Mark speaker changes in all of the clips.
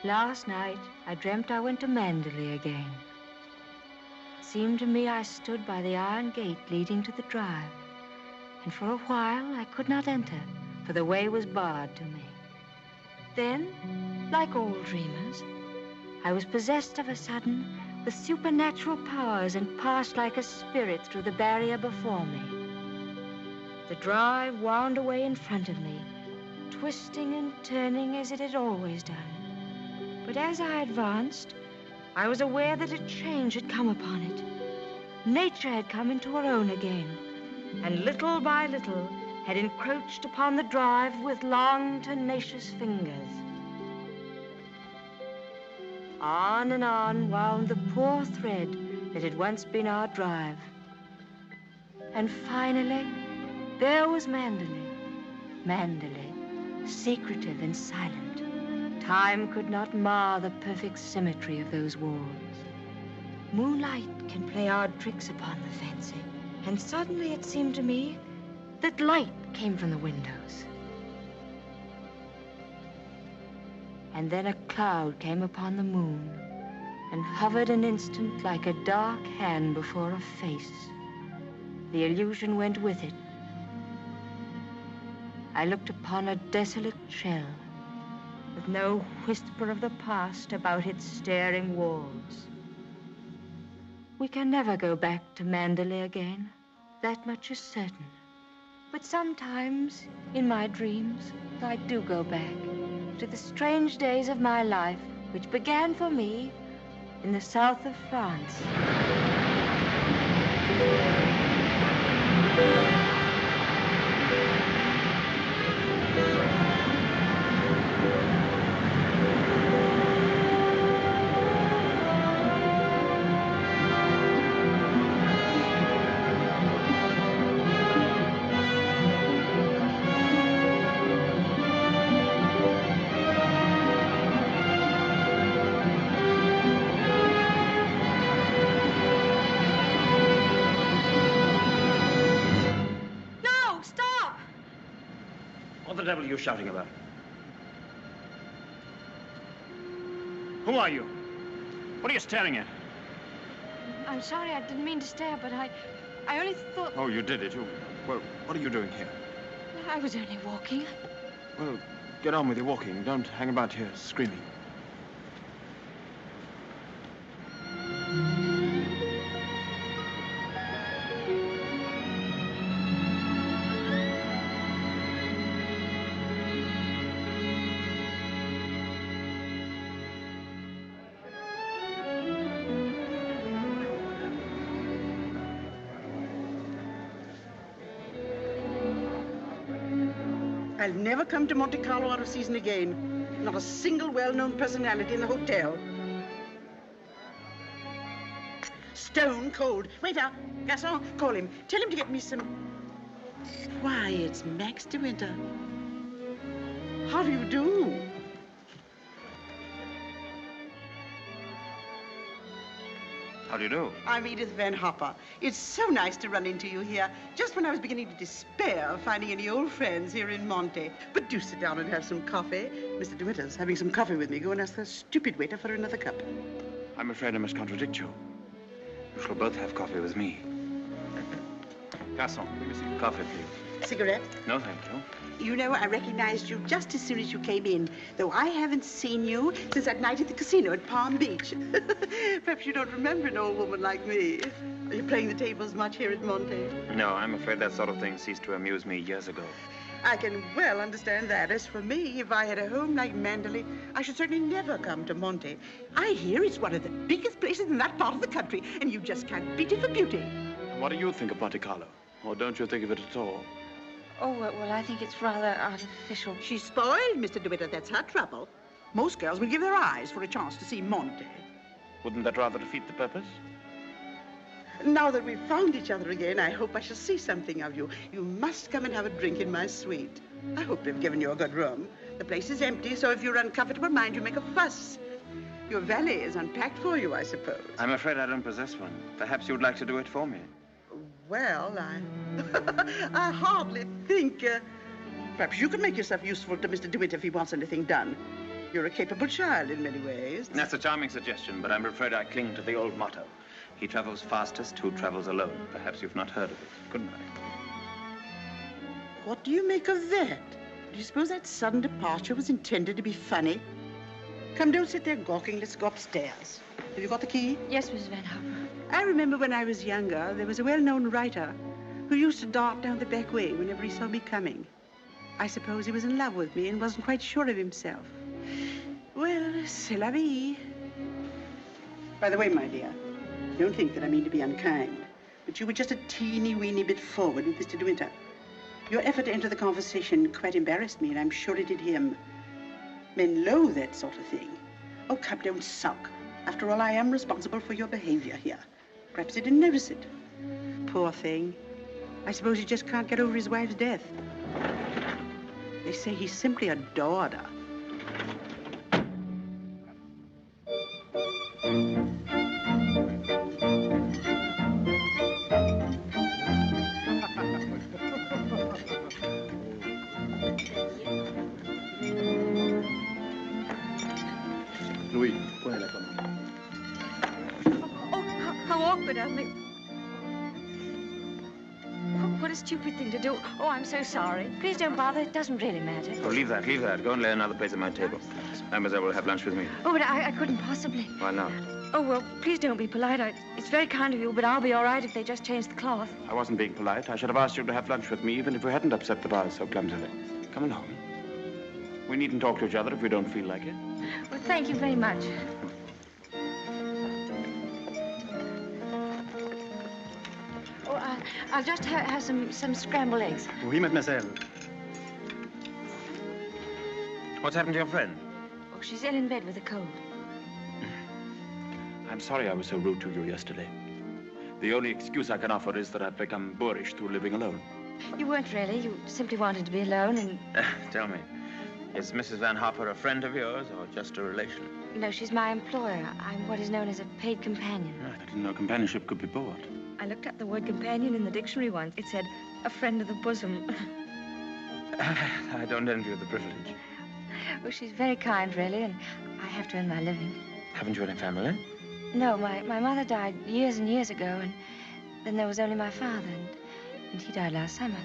Speaker 1: Last night, I dreamt I went to Manderley again. It seemed to me I stood by the iron gate leading to the drive, and for a while I could not enter, for the way was barred to me. Then, like all dreamers, I was possessed of a sudden with supernatural powers and passed like a spirit through the barrier before me. The drive wound away in front of me, twisting and turning as it had always done. But as I advanced, I was aware that a change had come upon it. Nature had come into her own again, and little by little had encroached upon the drive with long, tenacious fingers. On and on wound the poor thread that had once been our drive. And finally, there was Manderley. Manderley, secretive and silent. Time could not mar the perfect symmetry of those walls. Moonlight can play odd tricks upon the fancy, and suddenly it seemed to me that light came from the windows. And then a cloud came upon the moon and hovered an instant like a dark hand before a face. The illusion went with it. I looked upon a desolate shell with no whisper of the past about its staring walls. We can never go back to Manderley again. That much is certain. But sometimes, in my dreams, I do go back to the strange days of my life, which began for me in the south of France.
Speaker 2: What the devil are you shouting about? Who are you? What are you staring at?
Speaker 1: I'm sorry, I didn't mean to stare, but I only thought...
Speaker 2: Oh, you did it. Well, what are you doing here?
Speaker 1: I was only walking.
Speaker 2: Well, get on with your walking. Don't hang about here screaming.
Speaker 3: I'll never come to Monte Carlo out of season again. Not a single well-known personality in the hotel. Stone cold. Waiter, garçon, call him. Tell him to get me some... Why, it's Max de Winter. How do you do?
Speaker 2: How do you do?
Speaker 3: I'm Edith Van Hopper. It's so nice to run into you here, just when I was beginning to despair of finding any old friends here in Monte. But do sit down and have some coffee. Mr. de Winter's having some coffee with me. Go and ask the stupid waiter for another cup.
Speaker 2: I'm afraid I must contradict you. You shall both have coffee with me. Garçon, bring me some coffee, please.
Speaker 3: Cigarette?
Speaker 2: No, thank you.
Speaker 3: You know, I recognized you just as soon as you came in, though I haven't seen you since that night at the casino at Palm Beach. Perhaps you don't remember an old woman like me. Are you playing the tables much here at Monte?
Speaker 2: No, I'm afraid that sort of thing ceased to amuse me years ago.
Speaker 3: I can well understand that. As for me, if I had a home like Manderley, I should certainly never come to Monte. I hear it's one of the biggest places in that part of the country, and you just can't beat it for beauty.
Speaker 2: What do you think of Monte Carlo? Or don't you think of it at all?
Speaker 1: Oh, well, I think it's rather artificial.
Speaker 3: She's spoiled, Mr. DeWitt. That's her trouble. Most girls will give their eyes for a chance to see Monte.
Speaker 2: Wouldn't that rather defeat the purpose?
Speaker 3: Now that we've found each other again, I hope I shall see something of you. You must come and have a drink in my suite. I hope they've given you a good room. The place is empty, so if you're uncomfortable, mind you make a fuss. Your valet is unpacked for you, I suppose.
Speaker 2: I'm afraid I don't possess one. Perhaps you'd like to do it for me.
Speaker 3: Well, I hardly think... perhaps you could make yourself useful to Mr. DeWitt if he wants anything done. You're a capable child in many ways.
Speaker 2: That's a charming suggestion, but I'm afraid I cling to the old motto. He travels fastest who travels alone. Perhaps you've not heard of it. Good night.
Speaker 3: What do you make of that? Do you suppose that sudden departure was intended to be funny? Come, don't sit there gawking. Let's go upstairs. Have you got the key?
Speaker 1: Yes, Mrs. Van Hopper.
Speaker 3: I remember when I was younger, there was a well-known writer who used to dart down the back way whenever he saw me coming. I suppose he was in love with me and wasn't quite sure of himself. Well, c'est la vie. By the way, my dear, don't think that I mean to be unkind, but you were just a teeny-weeny bit forward with Mr. De Winter. Your effort to enter the conversation quite embarrassed me, and I'm sure it did him. Men loathe that sort of thing. Oh, come, don't sulk. After all, I am responsible for your behavior here. Perhaps he didn't notice it. Poor thing. I suppose he just can't get over his wife's death. They say he simply adored her.
Speaker 2: Louis, prenez la commande.
Speaker 1: Oh, how awkward of me. What a stupid thing to do. Oh, I'm so sorry. Please don't bother. It doesn't really matter.
Speaker 2: Oh, leave that, leave that. Go and lay another place at my table. Mademoiselle will have lunch with me.
Speaker 1: Oh, but I couldn't possibly.
Speaker 2: Why not?
Speaker 1: Oh, well, please don't be polite. It's very kind of you, but I'll be all right if they just change the cloth.
Speaker 2: I wasn't being polite. I should have asked you to have lunch with me, even if we hadn't upset the bars so clumsily. Come along. We needn't talk to each other if we don't feel like it.
Speaker 1: Well, thank you very much. Oh, I'll just have some scrambled eggs.
Speaker 2: Oui, mademoiselle. What's happened to your friend?
Speaker 1: Oh, she's ill in bed with a cold.
Speaker 2: I'm sorry I was so rude to you yesterday. The only excuse I can offer is that I've become boorish through living alone.
Speaker 1: You weren't really. You simply wanted to be alone and...
Speaker 2: Tell me, is Mrs. Van Hopper a friend of yours or just a relation?
Speaker 1: No, she's my employer. I'm what is known as a paid companion.
Speaker 2: I didn't know companionship could be bought.
Speaker 1: I looked up the word companion in the dictionary once. It said, a friend of the bosom.
Speaker 2: I don't envy you the privilege.
Speaker 1: Well, she's very kind, really, and I have to earn my living.
Speaker 2: Haven't you any family?
Speaker 1: No, my mother died years and years ago, and then there was only my father, and he died last summer.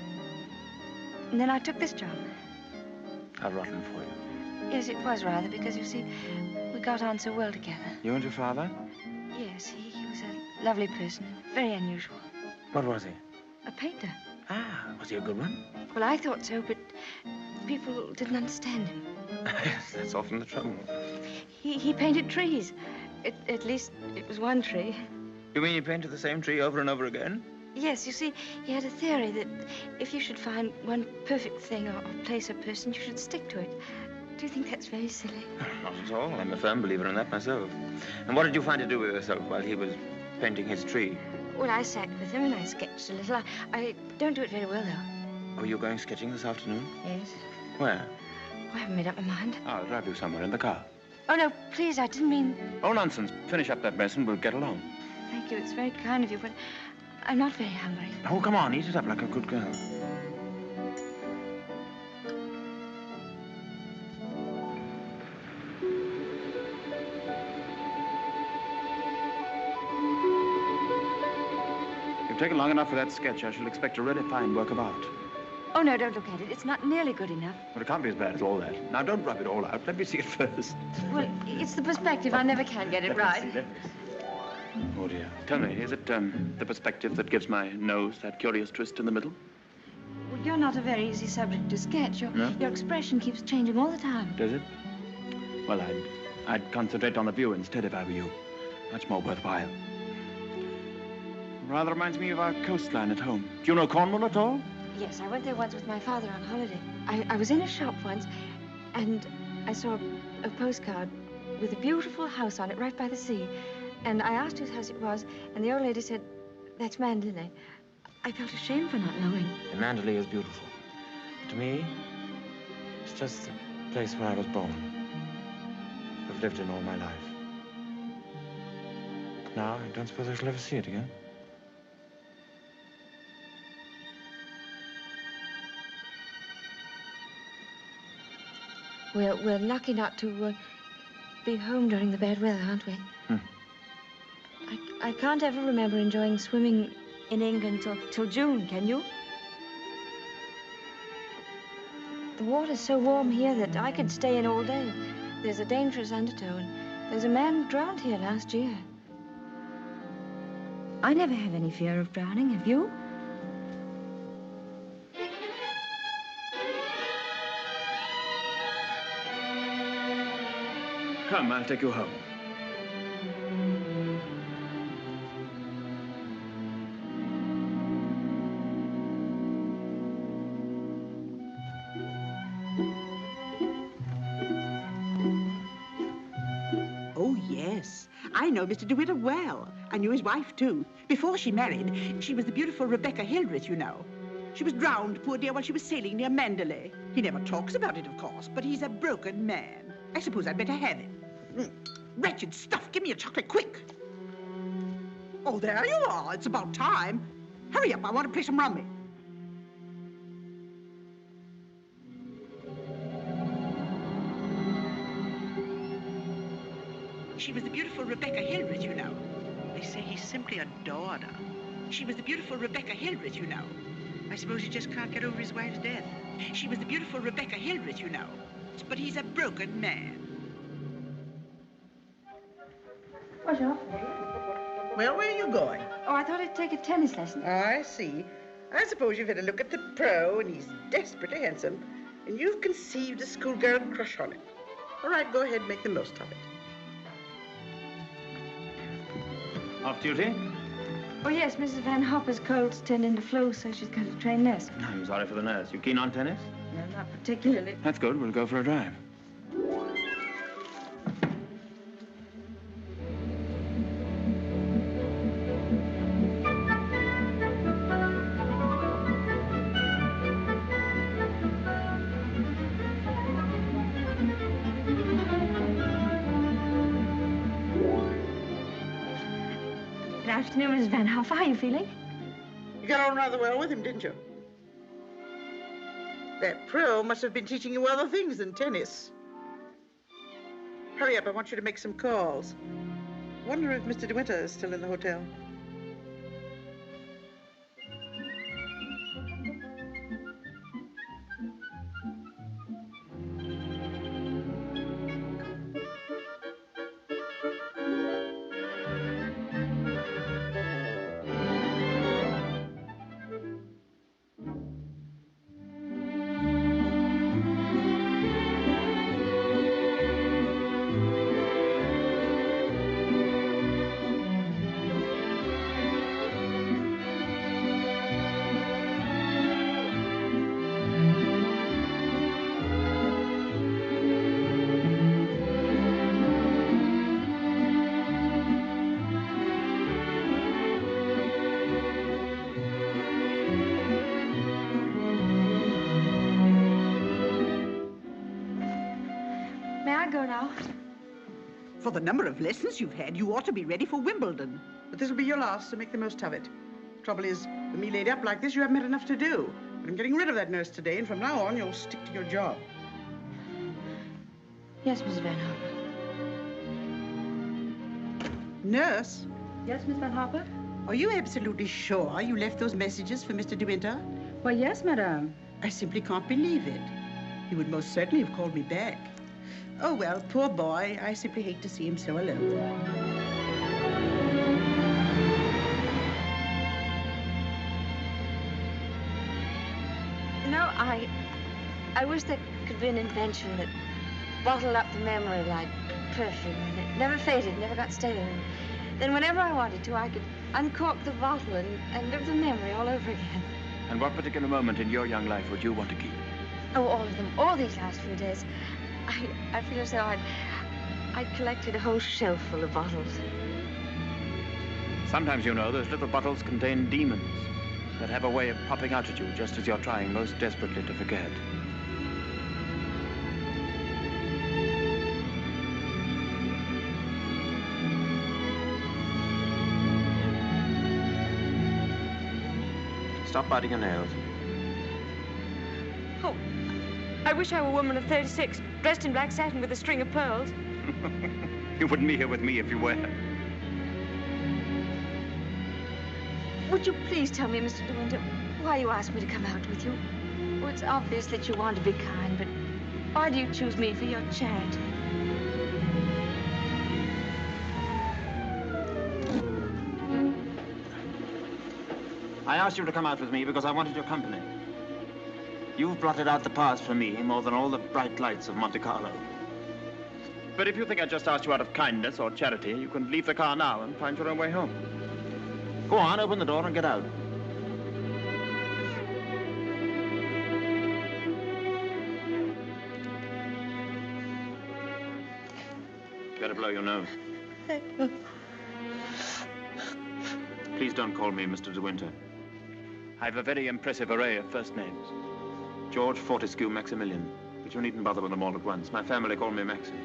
Speaker 1: And then I took this job.
Speaker 2: How rotten for you.
Speaker 1: Yes, it was rather, because, you see, we got on so well together.
Speaker 2: You and your father?
Speaker 1: Yes, he was a lovely person, very unusual.
Speaker 2: What was he?
Speaker 1: A painter.
Speaker 2: Ah, was he a good one?
Speaker 1: Well, I thought so, but people didn't understand him.
Speaker 2: Yes, that's often the trouble.
Speaker 1: He painted trees. At least it was one tree.
Speaker 2: You mean you painted the same tree over and over again?
Speaker 1: Yes, you see, he had a theory that if you should find one perfect thing or place or person, you should stick to it. Do you think that's very silly?
Speaker 2: Not at all. I'm a firm believer in that myself. And what did you find to do with yourself while he was painting his tree?
Speaker 1: Well, I sat with him and I sketched a little. I don't do it very well, though.
Speaker 2: Oh, you're going sketching this afternoon?
Speaker 1: Yes.
Speaker 2: Where?
Speaker 1: I haven't made up my mind.
Speaker 2: I'll drive you somewhere in the car.
Speaker 1: Oh, no, please, I didn't mean...
Speaker 2: Oh, nonsense. Finish up that mess and we'll get along.
Speaker 1: Thank you. It's very kind of you, but I'm not very hungry.
Speaker 2: Oh, come on. Eat it up like a good girl. You've taken long enough for that sketch. I shall expect a really fine work of art.
Speaker 1: Oh, no, don't look at it. It's not nearly good enough.
Speaker 2: But it can't be as bad as all that. Now, don't rub it all out. Let me see it first.
Speaker 1: Well, it's the perspective. I never can get it right.
Speaker 2: Let me see. Oh, dear. Tell me, is it the perspective that gives my nose that curious twist in the middle?
Speaker 1: Well, you're not a very easy subject to sketch. Your expression keeps changing all the time.
Speaker 2: Does it? Well, I'd concentrate on the view instead if I were you. Much more worthwhile. Rather reminds me of our coastline at home. Do you know Cornwall at all?
Speaker 1: Yes, I went there once with my father on holiday. I was in a shop once, and I saw a postcard with a beautiful house on it right by the sea. And I asked whose house it was, and the old lady said, that's Mandalay. I felt ashamed for not knowing.
Speaker 2: And Mandalay is beautiful. To me, it's just the place where I was born. I've lived in all my life. Now, I don't suppose I shall ever see it again.
Speaker 1: We're lucky not to be home during the bad weather, aren't we? I can't ever remember enjoying swimming in England till June, can you? The water's so warm here that I could stay in all day. There's a dangerous undertow, and there's a man drowned here last year. I never have any fear of drowning, have you?
Speaker 2: Come, I'll take you home.
Speaker 3: Oh, yes. I know Mr. DeWitt well. I knew his wife, too. Before she married, she was the beautiful Rebecca Hildreth, you know. She was drowned, poor dear, while she was sailing near Mandalay. He never talks about it, of course, but he's a broken man. I suppose I'd better have him. Wretched stuff. Give me a chocolate, quick. Oh, there you are. It's about time. Hurry up. I want to play some rummy. She was the beautiful Rebecca Hildreth, you know. They say he simply adored her. She was the beautiful Rebecca Hildreth, you know. I suppose he just can't get over his wife's death. She was the beautiful Rebecca Hildreth, you know. But he's a broken man.
Speaker 1: Bonjour.
Speaker 3: Well, where are you going?
Speaker 1: Oh, I thought I'd take a tennis lesson.
Speaker 3: I see. I suppose you've had a look at the pro, and he's desperately handsome, and you've conceived a schoolgirl crush on him. All right, go ahead, make the most of it.
Speaker 2: Off duty?
Speaker 1: Oh, yes, Mrs. Van Hopper's cold's turned into flu, so she's got a trained nurse.
Speaker 2: I'm sorry for the nurse. You keen on tennis?
Speaker 1: No, not particularly.
Speaker 2: That's good. We'll go for a drive.
Speaker 1: Good afternoon, Mrs. Van Hopper. How are you feeling?
Speaker 3: You got on rather well with him, didn't you? That pro must have been teaching you other things than tennis. Hurry up, I want you to make some calls. Wonder if Mr. DeWitt is still in the hotel. For the number of lessons you've had, you ought to be ready for Wimbledon. But this will be your last, so make the most of it. Trouble is, with me laid up like this, you haven't had enough to do. But I'm getting rid of that nurse today, and from now on, you'll stick to your job.
Speaker 1: Yes, Mrs. Van Hopper.
Speaker 3: Nurse?
Speaker 1: Yes, Miss Van Hopper?
Speaker 3: Are you absolutely sure you left those messages for Mr. De Winter?
Speaker 1: Why, yes, madame.
Speaker 3: I simply can't believe it. He would most certainly have called me back. Oh, well, poor boy. I simply hate to see him so alone.
Speaker 1: You know, I wish there could be an invention that bottled up the memory like perfume, and it never faded, never got stale. And then whenever I wanted to, I could uncork the bottle and live the memory all over again.
Speaker 2: And what particular moment in your young life would you want to keep?
Speaker 1: Oh, all of them. All these last few days. I feel as though I'd collected a whole shelf full of bottles.
Speaker 2: Sometimes, you know, those little bottles contain demons that have a way of popping out at you just as you're trying most desperately to forget. Stop biting your nails.
Speaker 1: Oh, I wish I were a woman of 36, dressed in black satin with a string of pearls.
Speaker 2: You wouldn't be here with me if you were.
Speaker 1: Would you please tell me, Mr. De Winter, why you asked me to come out with you? Oh, it's obvious that you want to be kind, but why do you choose me for your charity?
Speaker 2: I asked you to come out with me because I wanted your company. You've blotted out the past for me more than all the bright lights of Monte Carlo. But if you think I just asked you out of kindness or charity, you can leave the car now and find your own way home. Go on, open the door and get out. Better blow your nose. Please don't call me Mr. De Winter. I have a very impressive array of first names. George, Fortescue, Maximilian. But you needn't bother with them all at once. My family call me Maxim.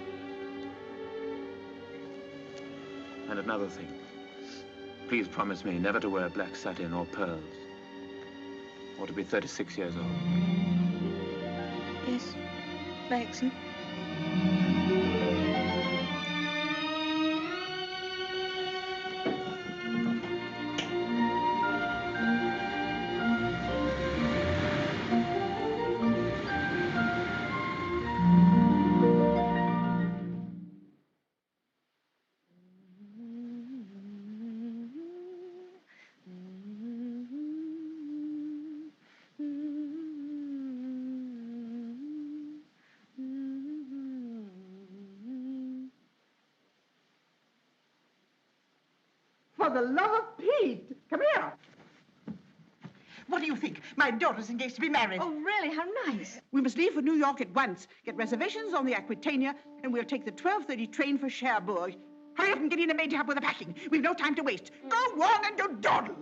Speaker 2: And another thing. Please promise me never to wear black satin or pearls. Or to be 36 years old.
Speaker 1: Yes, Maxim.
Speaker 3: For the love of Pete, come here. What do you think? My daughter's engaged to be married.
Speaker 1: Oh, really? How nice.
Speaker 3: We must leave for New York at once. Get reservations on the Aquitania, and we'll take the 12:30 train for Cherbourg. Hurry up and get in a maid to help with the packing. We've no time to waste. Go on and don't dawdle.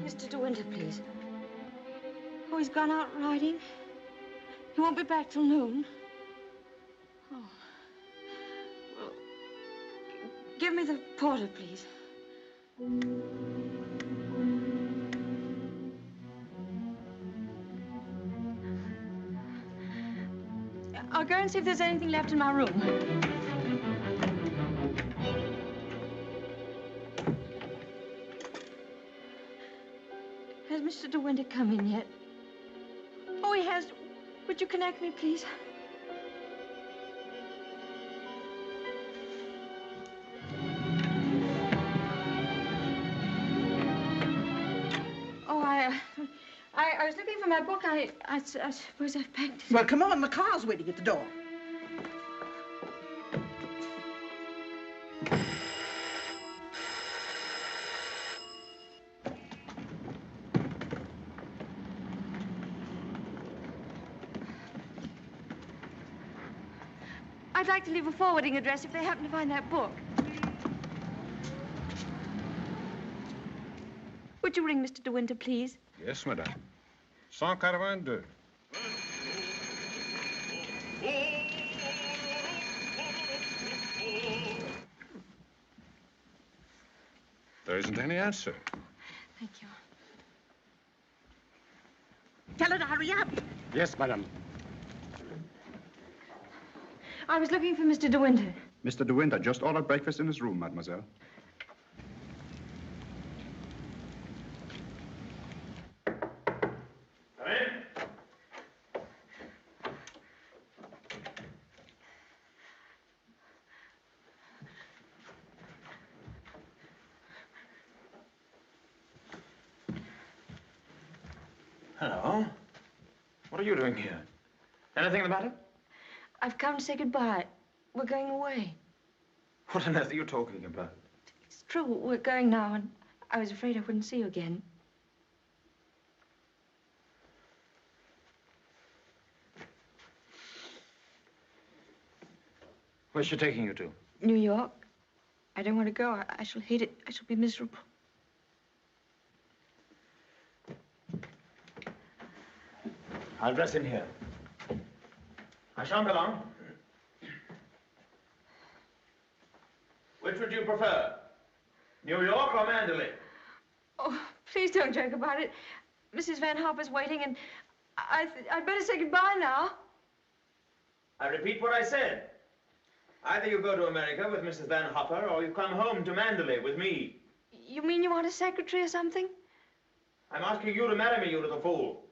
Speaker 1: Mr. De Winter, please. Oh, he's gone out riding. He won't be back till noon. Oh. Well, give me the porter, please. I'll go and see if there's anything left in my room. Has Mr. De Winter come in yet? Oh, he has. Would you connect me, please? Oh, I was looking for my book. I suppose I've packed it.
Speaker 3: Well, come on. The car's waiting at the door.
Speaker 1: I'd like to leave a forwarding address if they happen to find that book. Would you ring Mr. De Winter, please?
Speaker 4: Yes, madame. 182. There isn't any answer.
Speaker 1: Thank you.
Speaker 3: Tell her to hurry up.
Speaker 4: Yes, madame.
Speaker 1: I was looking for Mr. De Winter.
Speaker 5: Mr. De Winter just ordered breakfast in his room, mademoiselle.
Speaker 2: Come in. Hello. What are you doing here? Anything the matter?
Speaker 1: I've come to say goodbye. We're going away.
Speaker 2: What on earth are you talking about?
Speaker 1: It's true. We're going now, and I was afraid I wouldn't see you again.
Speaker 2: Where's she taking you to?
Speaker 1: New York. I don't want to go. I shall hate it. I shall be miserable.
Speaker 2: I'll dress in here. I shan't be long. Which would you prefer? New York or Mandalay?
Speaker 1: Oh, please don't joke about it. Mrs. Van Hopper's waiting, and I'd better say goodbye now.
Speaker 2: I repeat what I said. Either you go to America with Mrs. Van Hopper, or you come home to Mandalay with me.
Speaker 1: You mean you want a secretary or something?
Speaker 2: I'm asking you to marry me, you little fool.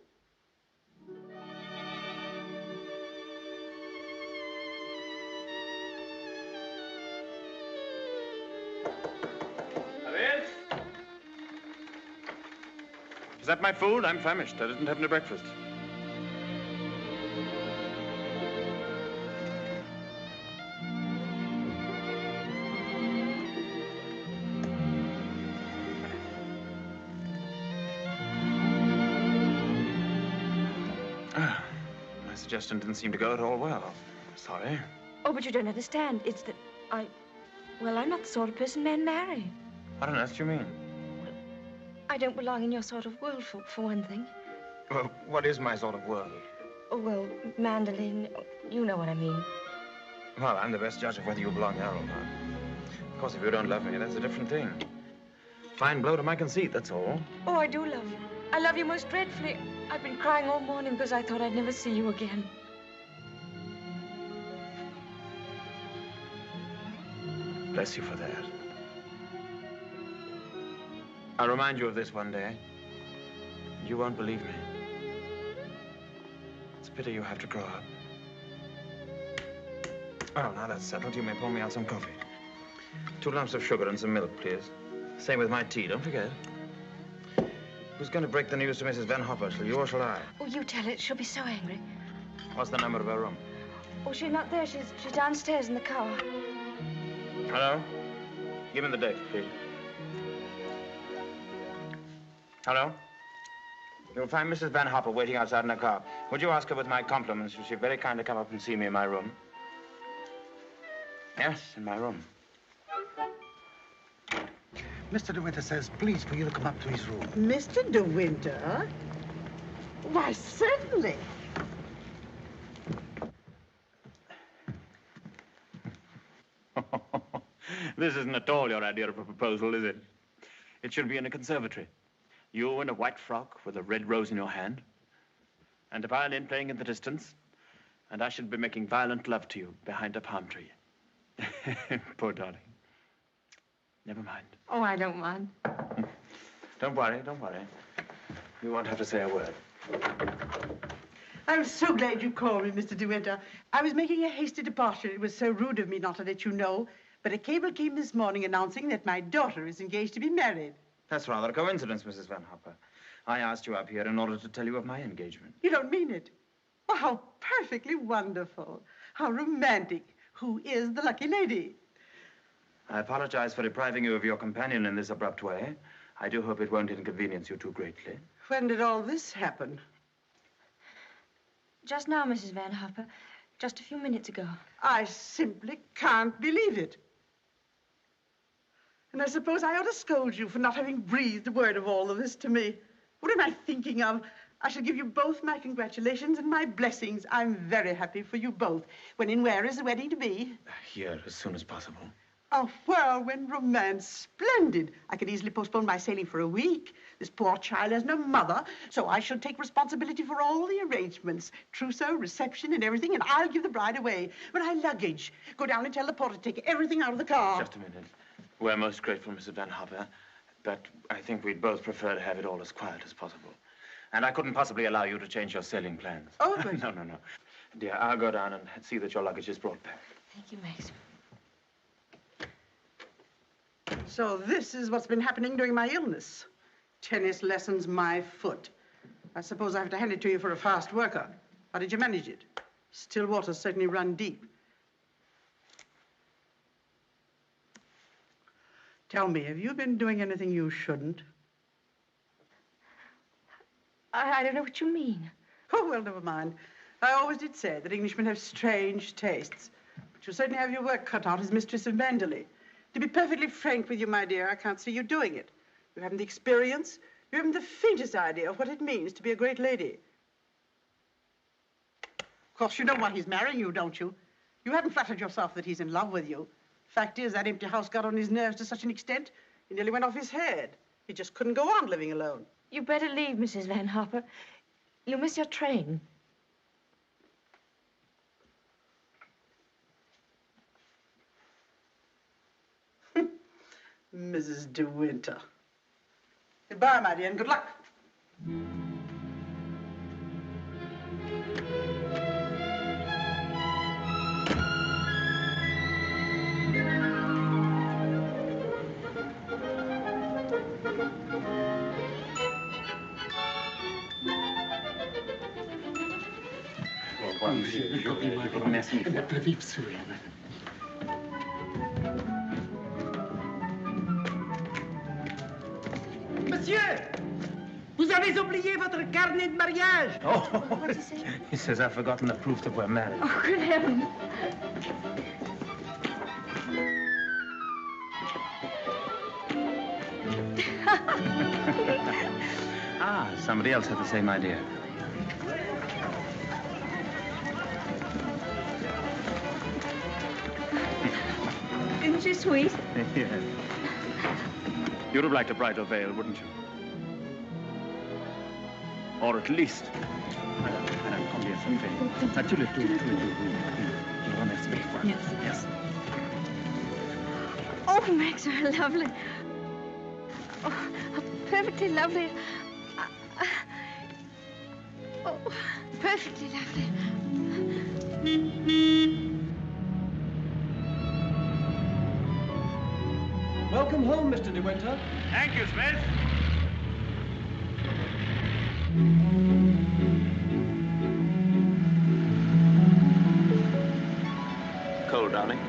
Speaker 2: Come in.
Speaker 4: Is that my food? I'm famished. I didn't have any breakfast.
Speaker 2: My suggestion didn't seem to go at all well. Sorry.
Speaker 1: Oh, but you don't understand. It's that well, I'm not the sort of person men marry.
Speaker 2: What on earth do you mean?
Speaker 1: I don't belong in your sort of world, for one thing.
Speaker 2: Well, what is my sort of world?
Speaker 1: Oh, well, Mandolin, you know what I mean.
Speaker 2: Well, I'm the best judge of whether you belong there or not. Of course, if you don't love me, that's a different thing. Fine blow to my conceit, that's all.
Speaker 1: Oh, I do love you. I love you most dreadfully. I've been crying all morning because I thought I'd never see you again.
Speaker 2: Bless you for that. I'll remind you of this one day. You won't believe me. It's a pity you have to grow up. Oh, now that's settled. You may pour me out some coffee. 2 lumps of sugar and some milk, please. Same with my tea, don't forget. Who's going to break the news to Mrs. Van Hopper? Shall you or shall I?
Speaker 1: Oh, you tell it. She'll be so angry.
Speaker 2: What's the number of her room?
Speaker 1: Oh, she's not there. She's downstairs in the car.
Speaker 2: Hello? Give me the date, please. Hello? You'll find Mrs. Van Hopper waiting outside in her car. Would you ask her with my compliments if she'd very kindly come up and see me in my room? Yes, in my room.
Speaker 6: Mr. De Winter says, please, for you to come up to his room.
Speaker 3: Mr. De Winter? Why, certainly.
Speaker 2: This isn't at all your idea of a proposal, is it? It should be in a conservatory. You in a white frock with a red rose in your hand, and a violin playing in the distance, and I should be making violent love to you behind a palm tree. Poor darling. Never mind.
Speaker 1: Oh, I don't mind.
Speaker 2: Don't worry, don't worry. You won't have to say a word.
Speaker 3: I'm so glad you called me, Mr. De Winter. I was making a hasty departure. It was so rude of me not to let you know. But a cable came this morning announcing that my daughter is engaged to be married.
Speaker 2: That's rather a coincidence, Mrs. Van Hopper. I asked you up here in order to tell you of my engagement.
Speaker 3: You don't mean it? Oh, how perfectly wonderful. How romantic. Who is the lucky lady?
Speaker 2: I apologize for depriving you of your companion in this abrupt way. I do hope it won't inconvenience you too greatly.
Speaker 3: When did all this happen?
Speaker 1: Just now, Mrs. Van Hopper. Just a few minutes ago.
Speaker 3: I simply can't believe it. And I suppose I ought to scold you for not having breathed a word of all of this to me. What am I thinking of? I shall give you both my congratulations and my blessings. I'm very happy for you both. When and where is the wedding to be?
Speaker 2: Here, as soon as possible.
Speaker 3: A whirlwind romance. Splendid. I could easily postpone my sailing for a week. This poor child has no mother, so I shall take responsibility for all the arrangements. Trousseau, reception, and everything, and I'll give the bride away. My luggage. Go down and tell the porter to take everything out of the car.
Speaker 2: Just a minute. We're most grateful, Mrs. Van Hopper, but I think we'd both prefer to have it all as quiet as possible. And I couldn't possibly allow you to change your sailing plans.
Speaker 3: Oh, but...
Speaker 2: No. Dear, I'll go down and see that your luggage is brought back.
Speaker 1: Thank you, Max.
Speaker 3: So this is what's been happening during my illness. Tennis lessons, my foot. I suppose I have to hand it to you for a fast worker. How did you manage it? Still waters certainly run deep. Tell me, have you been doing anything you shouldn't?
Speaker 1: I don't know what you mean.
Speaker 3: Oh, well, never mind. I always did say that Englishmen have strange tastes. But you certainly have your work cut out as mistress of Mandalay. To be perfectly frank with you, my dear, I can't see you doing it. You haven't the experience. You haven't the faintest idea of what it means to be a great lady. Of course, you know why he's marrying you, don't you? You haven't flattered yourself that he's in love with you. Fact is, that empty house got on his nerves to such an extent, he nearly went off his head. He just couldn't go on living alone.
Speaker 1: You better leave, Mrs. Van Hopper. You'll miss your train.
Speaker 3: Mrs. De Winter. Goodbye, my dear, and good luck.
Speaker 2: Merci.
Speaker 7: Monsieur, vous avez oublié votre carnet de mariage.
Speaker 2: Oh,
Speaker 1: What did he say?
Speaker 2: he says I've forgotten the proof that we're married.
Speaker 1: Oh, good heavens.
Speaker 2: Ah, somebody else had the same idea.
Speaker 1: Isn't she sweet?
Speaker 2: Yes. You'd have liked a bridal veil, wouldn't you? Or at least... Madame, combien ça fait? Ah, tu le tout. Je vous remercie.
Speaker 1: Yes.
Speaker 2: Yes.
Speaker 1: Oh, Max, you're lovely. Oh, how perfectly lovely. Oh, perfectly lovely.
Speaker 7: Welcome home, Mr. De Winter.
Speaker 4: Thank you, Smith.
Speaker 2: Cold, darling?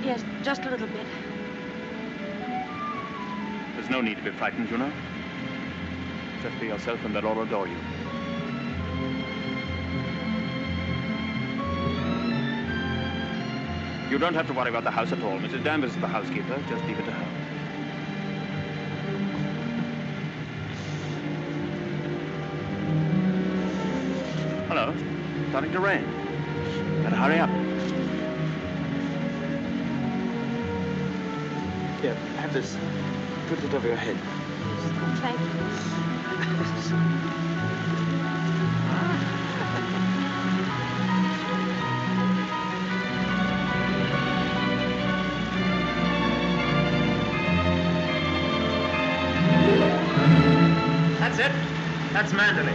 Speaker 1: Yes, just a little bit.
Speaker 2: There's no need to be frightened, you know. Just be yourself and they'll all adore you. You don't have to worry about the house at all. Mrs. Danvers is the housekeeper. Just leave it to her. Hello. Starting to rain. Better hurry up. Here, have this. Put it over your head.
Speaker 1: Thank you.
Speaker 2: That's it. That's Manderley.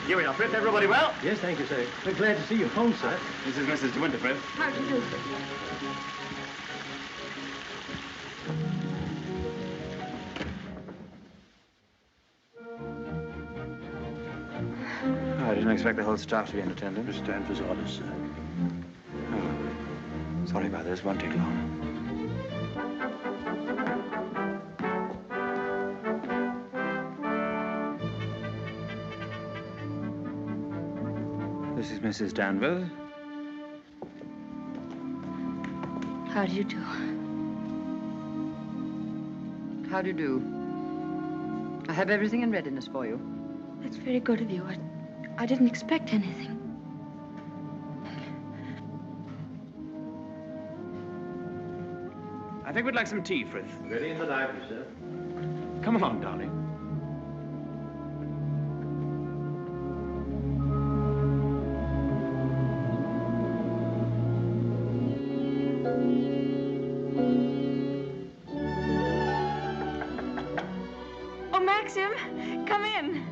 Speaker 2: Here we are, Fritz. Everybody well?
Speaker 7: Yes, thank you, sir. We're glad to see you home, sir.
Speaker 2: This is Mrs. De Winter, Fritz.
Speaker 1: How do you do?
Speaker 2: I didn't expect the whole staff to be in attendance.
Speaker 6: Mr. Danvers' orders, sir.
Speaker 2: Oh. Sorry about this. Won't take long. This is Mrs. Danvers.
Speaker 1: How do you do?
Speaker 8: How do you do? I have everything in readiness for you.
Speaker 1: That's very good of you. I didn't expect anything.
Speaker 2: I think we'd like some tea, Frith.
Speaker 7: Ready in the library, sir.
Speaker 2: Come along, darling.
Speaker 1: Oh, Maxim, come in.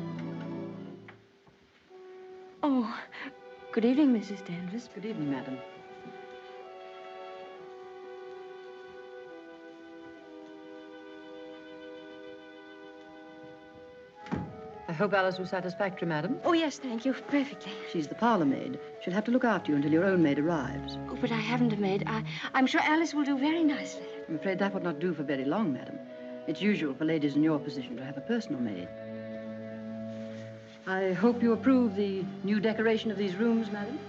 Speaker 1: Oh, good evening, Mrs. Danvers.
Speaker 8: Good evening, madam. I hope Alice was satisfactory, madam.
Speaker 1: Oh, yes, thank you. Perfectly.
Speaker 8: She's the parlor maid. She'll have to look after you until your own maid arrives.
Speaker 1: Oh, but I haven't a maid. I'm sure Alice will do very nicely.
Speaker 8: I'm afraid that would not do for very long, madam. It's usual for ladies in your position to have a personal maid. I hope you approve the new decoration of these rooms, madam.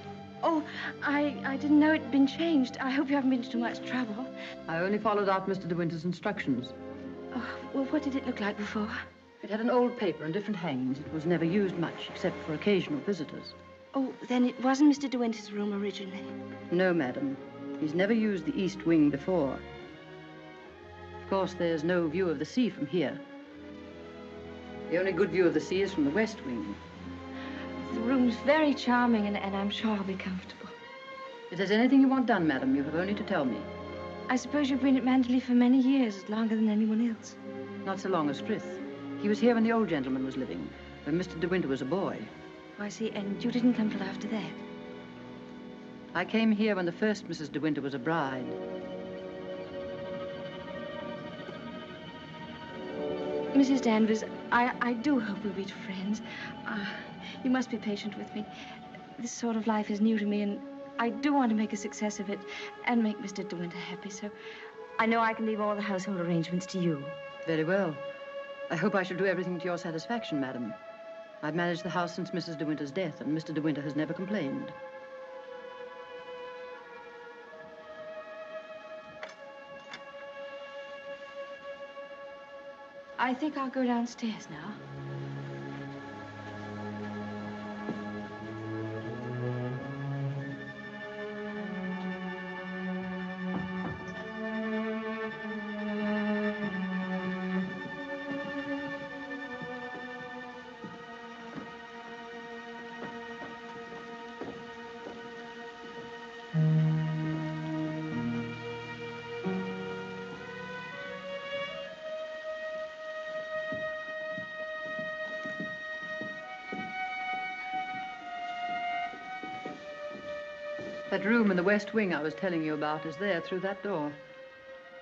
Speaker 1: Oh, I didn't know it'd been changed. I hope you haven't been to too much trouble.
Speaker 8: I only followed out Mr. De Winter's instructions.
Speaker 1: Oh, well, what did it look like before?
Speaker 8: It had an old paper and different hangings. It was never used much, except for occasional visitors.
Speaker 1: Oh, then it wasn't Mr. De Winter's room originally?
Speaker 8: No, madam. He's never used the east wing before. Of course, there's no view of the sea from here. The only good view of the sea is from the west wing.
Speaker 1: The room's very charming, and I'm sure I'll be comfortable.
Speaker 8: If there's anything you want done, madam, you have only to tell me.
Speaker 1: I suppose you've been at Manderley for many years, longer than anyone else.
Speaker 8: Not so long as Frith. He was here when the old gentleman was living, when Mr. De Winter was a boy.
Speaker 1: Oh, I see, and you didn't come till after that?
Speaker 8: I came here when the first Mrs. De Winter was a bride.
Speaker 1: Mrs. Danvers, I do hope we'll be friends. You must be patient with me. This sort of life is new to me, and I do want to make a success of it and make Mr. De Winter happy, so I know I can leave all the household arrangements to you.
Speaker 8: Very well. I hope I shall do everything to your satisfaction, madam. I've managed the house since Mrs. De Winter's death, and Mr. De Winter has never complained.
Speaker 1: I think I'll go downstairs now.
Speaker 8: That room in the west wing I was telling you about is there through that door.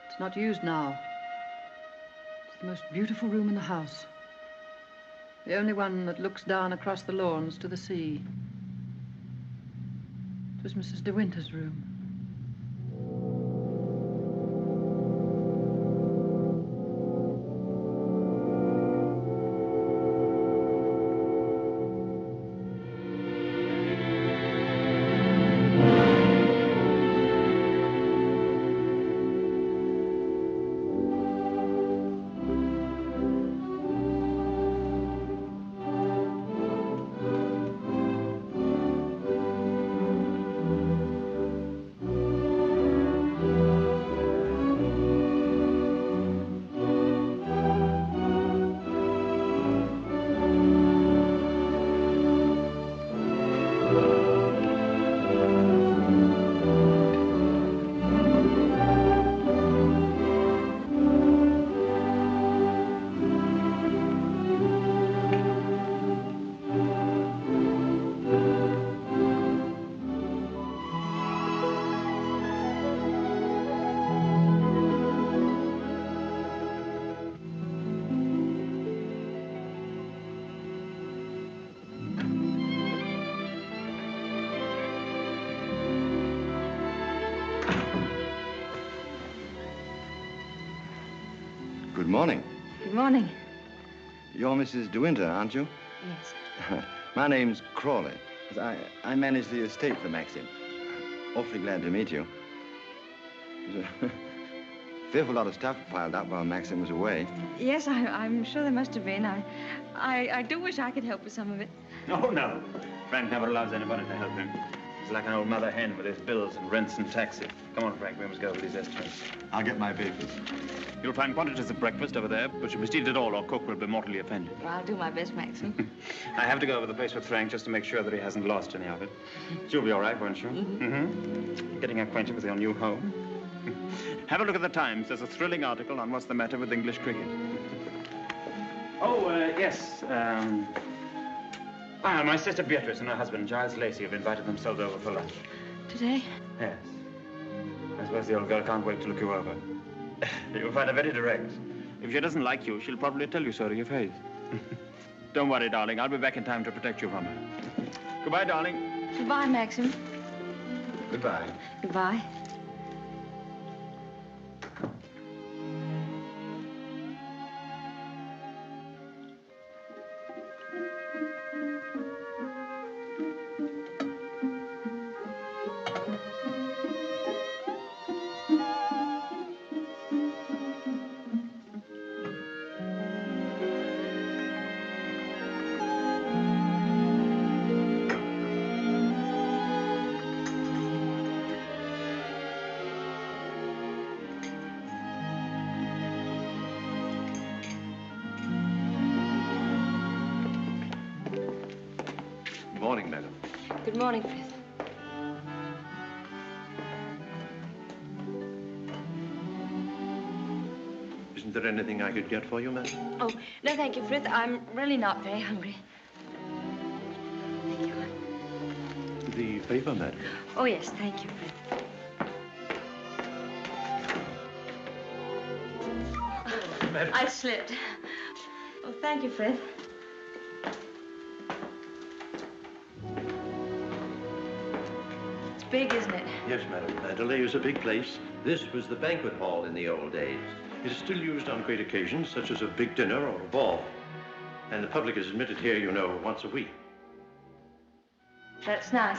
Speaker 8: It's not used now. It's the most beautiful room in the house. The only one that looks down across the lawns to the sea. It was Mrs. De Winter's room.
Speaker 9: Good morning.
Speaker 1: Good morning.
Speaker 9: You're Mrs. De Winter, aren't you?
Speaker 1: Yes.
Speaker 9: My name's Crawley. I manage the estate for Maxim. Awfully glad to meet you. There's a fearful lot of stuff piled up while Maxim was away.
Speaker 1: Yes, I'm sure there must have been. I do wish I could help with some of it.
Speaker 2: Oh, no. Frank never allows anybody to help him. He's like an old mother hen with his bills and rents and taxes. Come on, Frank, we must go over these estimates.
Speaker 9: I'll get my papers.
Speaker 2: You'll find quantities of breakfast over there, but you must eat it all or cook will be mortally offended.
Speaker 1: Well, I'll do my best, Maxim.
Speaker 2: I have to go over the place with Frank just to make sure that he hasn't lost any of it. You'll be all right, won't you? Mm-hmm. Getting acquainted with your new home. Have a look at the Times. There's a thrilling article on what's the matter with English cricket. Oh, yes. My sister Beatrice and her husband, Giles Lacey, have invited themselves over for lunch.
Speaker 1: Today?
Speaker 2: Yes. I suppose the old girl can't wait to look you over. You'll find her very direct. If she doesn't like you, she'll probably tell you so to your face. Don't worry, darling. I'll be back in time to protect you from her. Goodbye, darling.
Speaker 1: Goodbye, Maxim.
Speaker 9: Goodbye.
Speaker 1: Goodbye.
Speaker 10: morning, madam.
Speaker 1: Good morning, Frith.
Speaker 10: Isn't there anything I could get for you, madam?
Speaker 1: Oh, no, thank you, Frith. I'm really not very hungry. Thank you.
Speaker 10: The paper, madam.
Speaker 1: Oh, yes, thank you, Frith.
Speaker 10: Madam.
Speaker 1: I slipped. Oh, thank you, Frith. It's big, isn't it?
Speaker 10: Yes, madam. Mandalay is a big place. This was the banquet hall in the old days. It is still used on great occasions, such as a big dinner or a ball. And the public is admitted here, you know, once a week.
Speaker 1: That's nice.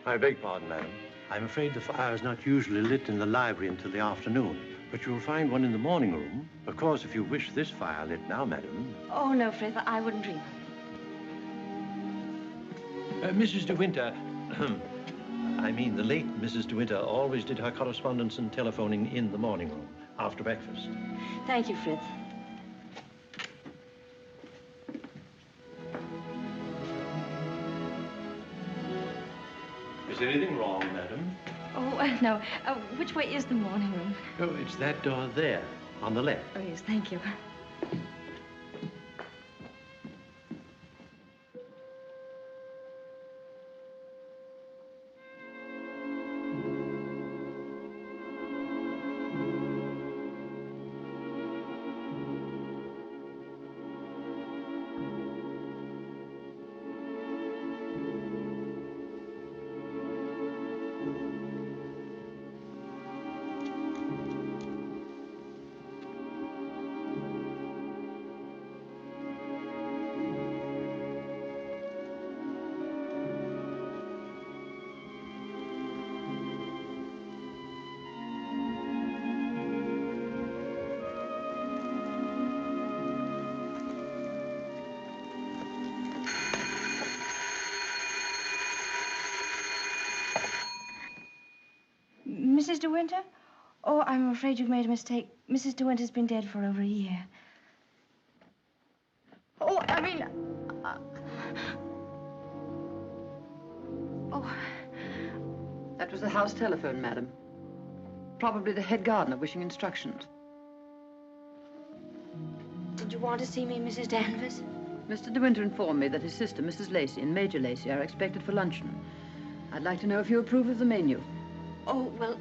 Speaker 10: I beg pardon, madam. I'm afraid the fire is not usually lit in the library until the afternoon, but you'll find one in the morning room. Of course, if you wish this fire lit now, madam.
Speaker 1: Oh, no, Frith, I wouldn't dream of it.
Speaker 10: Mrs. De Winter, I mean the late Mrs. De Winter always did her correspondence and telephoning in the morning room after breakfast.
Speaker 1: Thank you, Frith.
Speaker 10: Is anything wrong, madam?
Speaker 1: Oh, no. Which way is the morning room?
Speaker 10: Oh, it's that door there, on the left.
Speaker 1: Oh, yes, thank you. Mrs. De Winter? Oh, I'm afraid you've made a mistake. Mrs. De Winter's been dead for over a year. Oh, I mean...
Speaker 8: Oh. That was the house telephone, madam. Probably the head gardener wishing instructions.
Speaker 1: Did you want to see me, Mrs. Danvers?
Speaker 8: Mr. De Winter informed me that his sister, Mrs. Lacey, and Major Lacey are expected for luncheon. I'd like to know if you approve of the menu.
Speaker 1: Oh, well,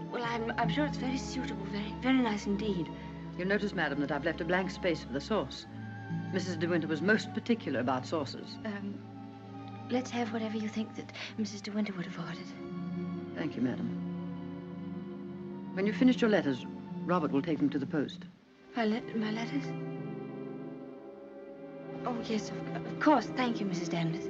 Speaker 1: I'm sure it's very suitable, very nice indeed.
Speaker 8: You'll notice, madam, that I've left a blank space for the sauce. Mrs. De Winter was most particular about sauces.
Speaker 1: Let's have whatever you think that Mrs. De Winter would have ordered.
Speaker 8: Thank you, madam. When you've finished your letters, Robert will take them to the post.
Speaker 1: My letters? Oh, yes, of course. Thank you, Mrs. Danvers.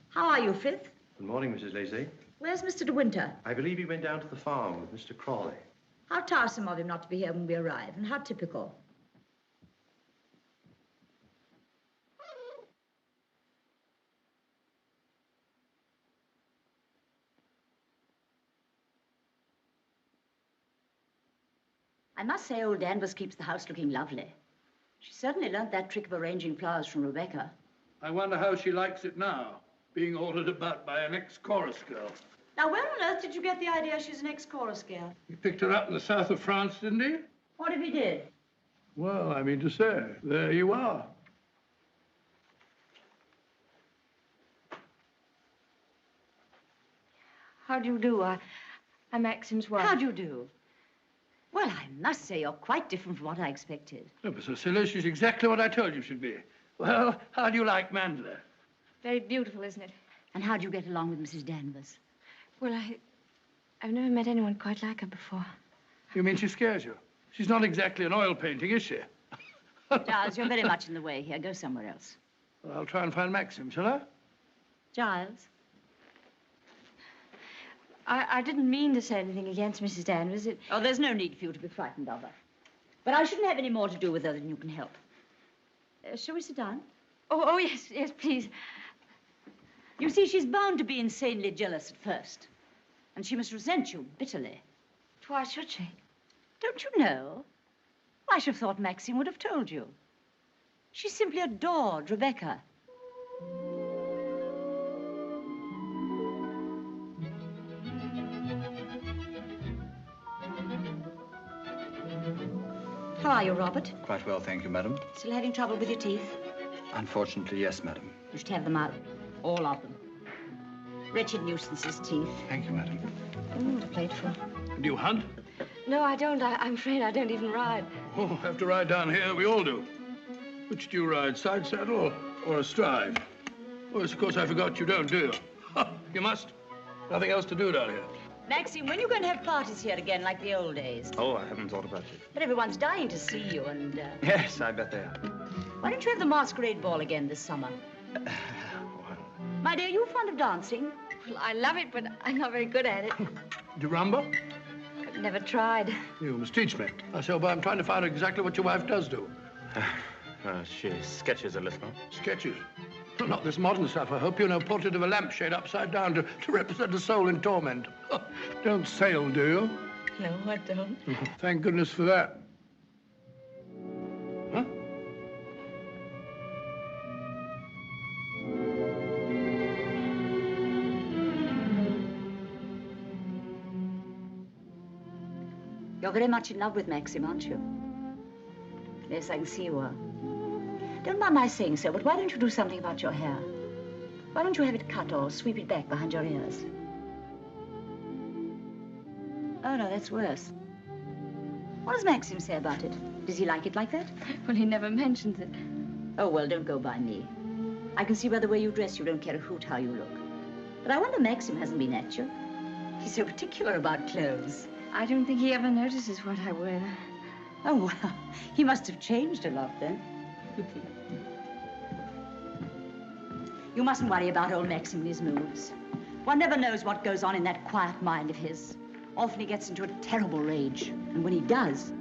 Speaker 11: How are you, Frith?
Speaker 10: Good morning, Mrs. Lacey.
Speaker 11: Where's Mr. De Winter?
Speaker 10: I believe he went down to the farm with Mr. Crawley.
Speaker 11: How tiresome of him not to be here when we arrive, and how typical. I must say old Danvers keeps the house looking lovely. She certainly learnt that trick of arranging flowers from Rebecca.
Speaker 12: I wonder how she likes it now, being ordered about by an ex-chorus girl.
Speaker 11: Now, where on earth did you get the idea she's an ex-chorus girl?
Speaker 12: He picked her up in the south of France, didn't he?
Speaker 11: What if he did?
Speaker 12: Well, I mean to say, there you are.
Speaker 1: How do you do? I'm Maxim's wife.
Speaker 11: How do you do? Well, I must say you're quite different from what I expected.
Speaker 12: Oh, but Cecilia, she's exactly what I told you she'd be. Well, how do you like Mandela?
Speaker 1: Very beautiful, isn't it?
Speaker 11: And how do you get along with Mrs. Danvers?
Speaker 1: Well, I've never met anyone quite like her before.
Speaker 12: You mean she scares you? She's not exactly an oil painting, is she?
Speaker 11: Giles, you're very much in the way here. Go somewhere else.
Speaker 12: Well, I'll try and find Maxim, shall I?
Speaker 11: Giles?
Speaker 1: I didn't mean to say anything against Mrs. Danvers.
Speaker 11: Oh, there's no need for you to be frightened of her. But I shouldn't have any more to do with her than you can help. Shall we sit down?
Speaker 1: Oh, yes, please.
Speaker 11: You see, she's bound to be insanely jealous at first. And she must resent you bitterly.
Speaker 1: Why should she?
Speaker 11: Don't you know? I should have thought Maxim would have told you. She simply adored Rebecca. How are you, Robert?
Speaker 13: Quite well, thank you, madam.
Speaker 11: Still having trouble with your teeth?
Speaker 13: Unfortunately, yes, madam.
Speaker 11: You should have them out. All of them. Wretched nuisances, teeth.
Speaker 13: Thank you, madam.
Speaker 11: Oh, the plateful.
Speaker 12: Do you hunt?
Speaker 1: No, I don't. I'm afraid I don't even ride.
Speaker 12: Oh, have to ride down here. We all do. Which do you ride, side saddle or astride? Oh, yes, of course, I forgot you don't, do you? Ha, you must. Nothing else to do down here.
Speaker 11: Maxim, when are you going to have parties here again like the old days?
Speaker 2: Oh, I haven't thought about it.
Speaker 11: But everyone's dying to see you and...
Speaker 2: Yes, I bet they are.
Speaker 11: Why don't you have the masquerade ball again this summer? My dear, you fond of dancing?
Speaker 1: Well, I love it, but I'm not very good at it.
Speaker 12: Do you rumble?
Speaker 1: I've never tried.
Speaker 12: You must teach me. I say, well, I'm trying to find out exactly what your wife does do.
Speaker 2: She sketches a little.
Speaker 12: Sketches? Well, not this modern stuff, I hope. You know, portrait of a lampshade upside down to represent a soul in torment. Don't sail, do you?
Speaker 1: No, I don't.
Speaker 12: Thank goodness for that. Huh?
Speaker 11: You're very much in love with Maxim, aren't you? Yes, I can see you are. Don't mind my saying so, but why don't you do something about your hair? Why don't you have it cut or sweep it back behind your ears? Oh, no, that's worse. What does Maxim say about it? Does he like it like that?
Speaker 1: Well, he never mentions it.
Speaker 11: Oh, well, don't go by me. I can see by the way you dress you don't care a hoot how you look. But I wonder Maxim hasn't been at you. He's so particular about clothes.
Speaker 1: I don't think he ever notices what I wear.
Speaker 11: Oh, well, he must have changed a lot then. You mustn't worry about old Maxim and his moves. One never knows what goes on in that quiet mind of his. Often he gets into a terrible rage. And when he does...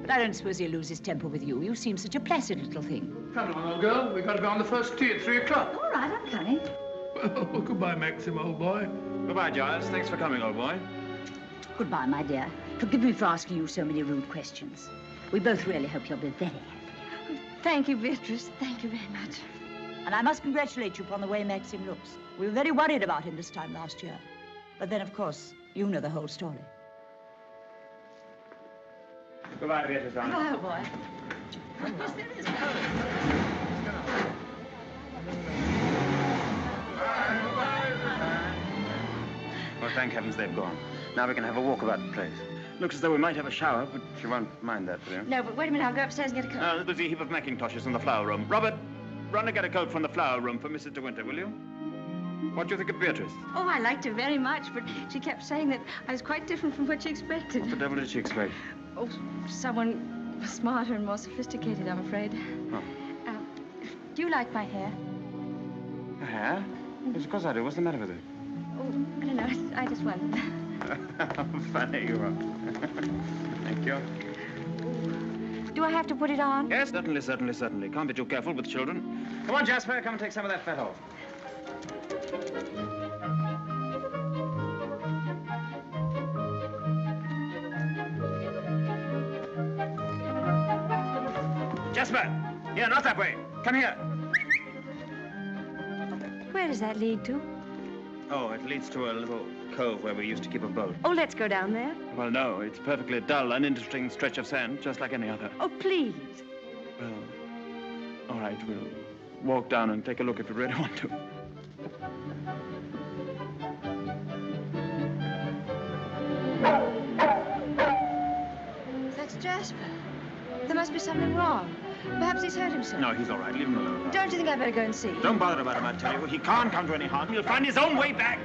Speaker 11: But I don't suppose he'll lose his temper with you. You seem such a placid little thing.
Speaker 12: Come on, old girl. We've got to go on the first tee at 3 o'clock.
Speaker 11: All right, I'm coming.
Speaker 12: Well, goodbye, Maxim, old boy.
Speaker 2: Goodbye, Giles. Thanks for coming, old boy.
Speaker 11: Goodbye, my dear. Forgive me for asking you so many rude questions. We both really hope you'll be very happy.
Speaker 1: Thank you, Beatrice. Thank you very much.
Speaker 11: And I must congratulate you upon the way Maxim looks. We were very worried about him this time last year. But then, of course, you know the whole story.
Speaker 2: Goodbye, Beatrice, darling.
Speaker 11: Goodbye, boy. Yes, there is.
Speaker 2: Well, thank heavens they've gone. Now we can have a walk about the place. Looks as though we might have a shower, but you won't mind that, will you?
Speaker 1: No, but wait a minute. I'll go upstairs and get a coat.
Speaker 2: There's a heap of Macintoshes in the flower room. Robert, run and get a coat from the flower room for Mrs. De Winter, will you? What do you think of Beatrice?
Speaker 1: Oh, I liked her very much, but she kept saying that I was quite different from what she expected.
Speaker 2: What the devil did she expect?
Speaker 1: Oh, someone smarter and more sophisticated, I'm afraid.
Speaker 2: Oh.
Speaker 1: Do you like my hair?
Speaker 2: Your hair? Yes, of course I do. What's the matter with it?
Speaker 1: Oh, I don't know. I just wondered.
Speaker 2: How funny you are. Thank you.
Speaker 1: Do I have to put it on?
Speaker 2: Yes, certainly, certainly, certainly. Can't be too careful with children. Come on, Jasper, come and take some of that fat off. Jasper! Here, not that way. Come here.
Speaker 1: Where does that lead to?
Speaker 2: Oh, it leads to a little cove where we used to keep a boat.
Speaker 1: Oh, let's go down there.
Speaker 2: Well, no, it's a perfectly dull, uninteresting stretch of sand, just like any other.
Speaker 1: Oh, please.
Speaker 2: Well, all right, we'll walk down and take a look if we really want to.
Speaker 1: That's Jasper. There must be something wrong. Perhaps he's hurt himself.
Speaker 2: No, he's all right. Leave him alone.
Speaker 1: Don't you think I'd better go and see?
Speaker 2: Don't bother about him, I tell you. He can't come to any harm. He'll find his own way back.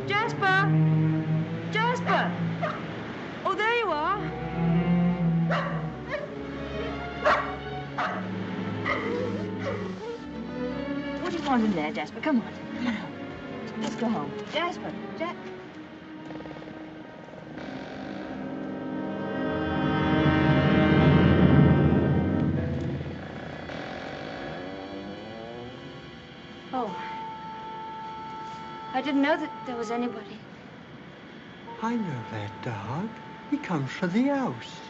Speaker 1: Jasper! Jasper! Oh, there you are.
Speaker 11: What do you want in there, Jasper? Come on. Come on home. Let's go home. Jasper.
Speaker 1: Oh. I didn't know that there was anybody.
Speaker 14: I know that dog. He comes for the house.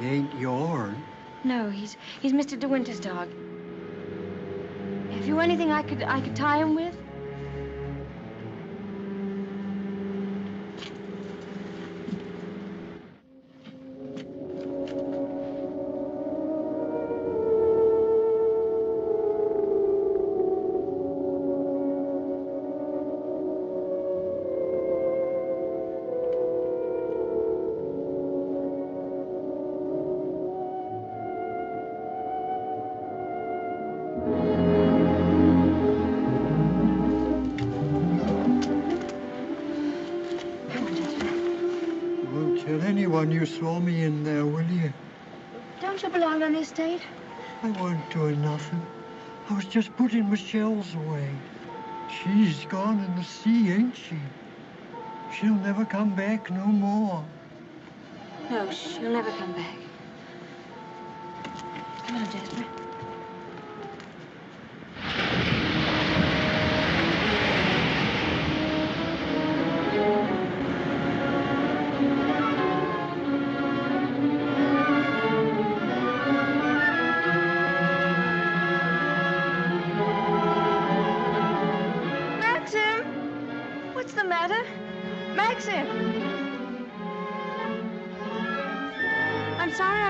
Speaker 14: He ain't yourn.
Speaker 1: No, he's Mr. De Winter's dog. Have you anything I could tie him with?
Speaker 14: You saw me in there, will you?
Speaker 1: Don't you belong on the estate?
Speaker 14: I wasn't doing nothing. I was just putting my shells away. She's gone in the sea, ain't she? She'll never come back no more.
Speaker 1: No, she'll never come back. Come on, Jasper.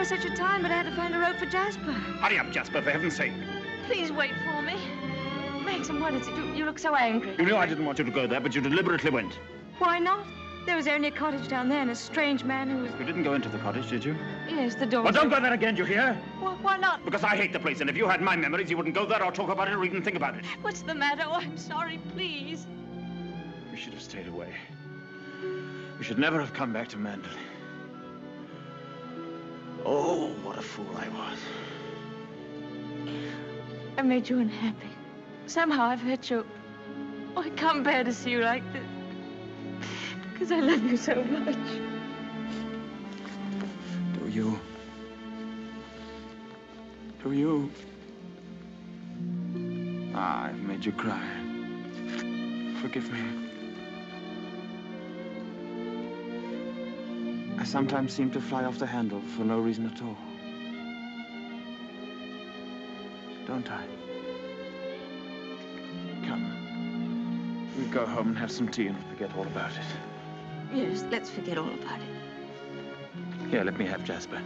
Speaker 1: Such a time, but I had to find a rope for Jasper.
Speaker 2: Hurry up, Jasper, for heaven's sake.
Speaker 1: Please wait for me. Maxim, what is it? You look so angry.
Speaker 2: You knew I didn't want you to go there, but you deliberately went.
Speaker 1: Why not? There was only a cottage down there and a strange man who was...
Speaker 2: You didn't go into the cottage, did you?
Speaker 1: Yes, the door...
Speaker 2: Well, don't go there again, do you hear?
Speaker 1: Why not?
Speaker 2: Because I hate the place, and if you had my memories, you wouldn't go there or talk about it or even think about it.
Speaker 1: What's the matter? Oh, I'm sorry, please.
Speaker 2: We should have stayed away. We should never have come back to Mandalay. Oh, what a fool I was.
Speaker 1: I made you unhappy. Somehow I've hurt you. Oh, I can't bear to see you like this. Because I love you so much.
Speaker 2: Do you? Do you? Ah, I've made you cry. Forgive me. I sometimes seem to fly off the handle for no reason at all. Don't I? Come. We'll go home and have some tea and forget all about it.
Speaker 1: Yes, let's forget all about it.
Speaker 2: Here, let me have Jasper.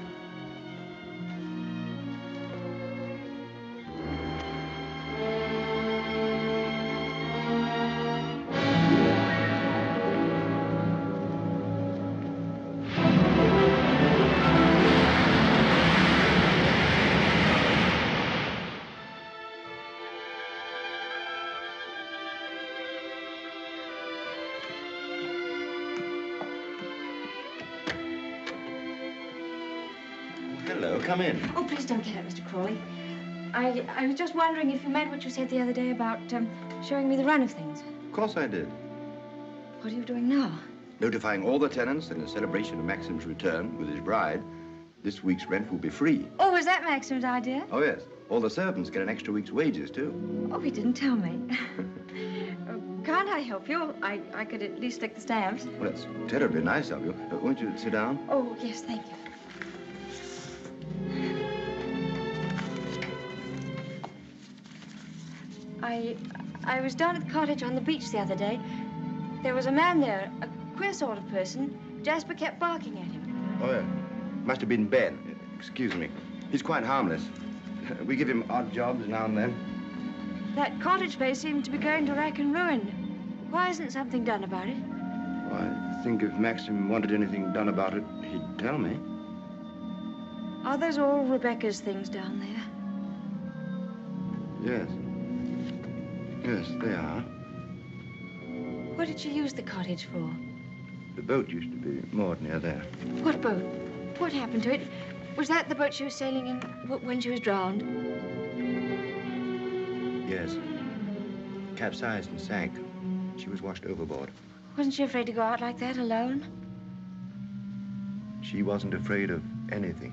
Speaker 9: Come in.
Speaker 1: Oh, please don't get up, Mr. Crawley. I was just wondering if you meant what you said the other day about showing me the run of things.
Speaker 9: Of course I did.
Speaker 1: What are you doing now?
Speaker 9: Notifying all the tenants in the celebration of Maxim's return with his bride, this week's rent will be free.
Speaker 1: Oh, was that Maxim's idea?
Speaker 9: Oh, yes. All the servants get an extra week's wages, too.
Speaker 1: Oh, he didn't tell me. Oh,
Speaker 11: can't I help you? I could at least lick the stamps.
Speaker 9: Well, it's terribly nice of you. Won't you sit down?
Speaker 11: Oh, yes, thank you. I was down at the cottage on the beach the other day. There was a man there, a queer sort of person. Jasper kept barking at him.
Speaker 9: Oh, yeah. Must have been Ben. Excuse me. He's quite harmless. We give him odd jobs now and then.
Speaker 11: That cottage place seemed to be going to rack and ruin. Why isn't something done about it?
Speaker 9: Well, I think if Maxim wanted anything done about it, he'd tell me.
Speaker 11: Are those all Rebecca's things down there?
Speaker 9: Yes. Yes, they are.
Speaker 11: What did she use the cottage for?
Speaker 9: The boat used to be moored near there.
Speaker 11: What boat? What happened to it? Was that the boat she was sailing in when she was drowned?
Speaker 9: Yes. Capsized and sank. She was washed overboard.
Speaker 11: Wasn't she afraid to go out like that alone?
Speaker 9: She wasn't afraid of anything.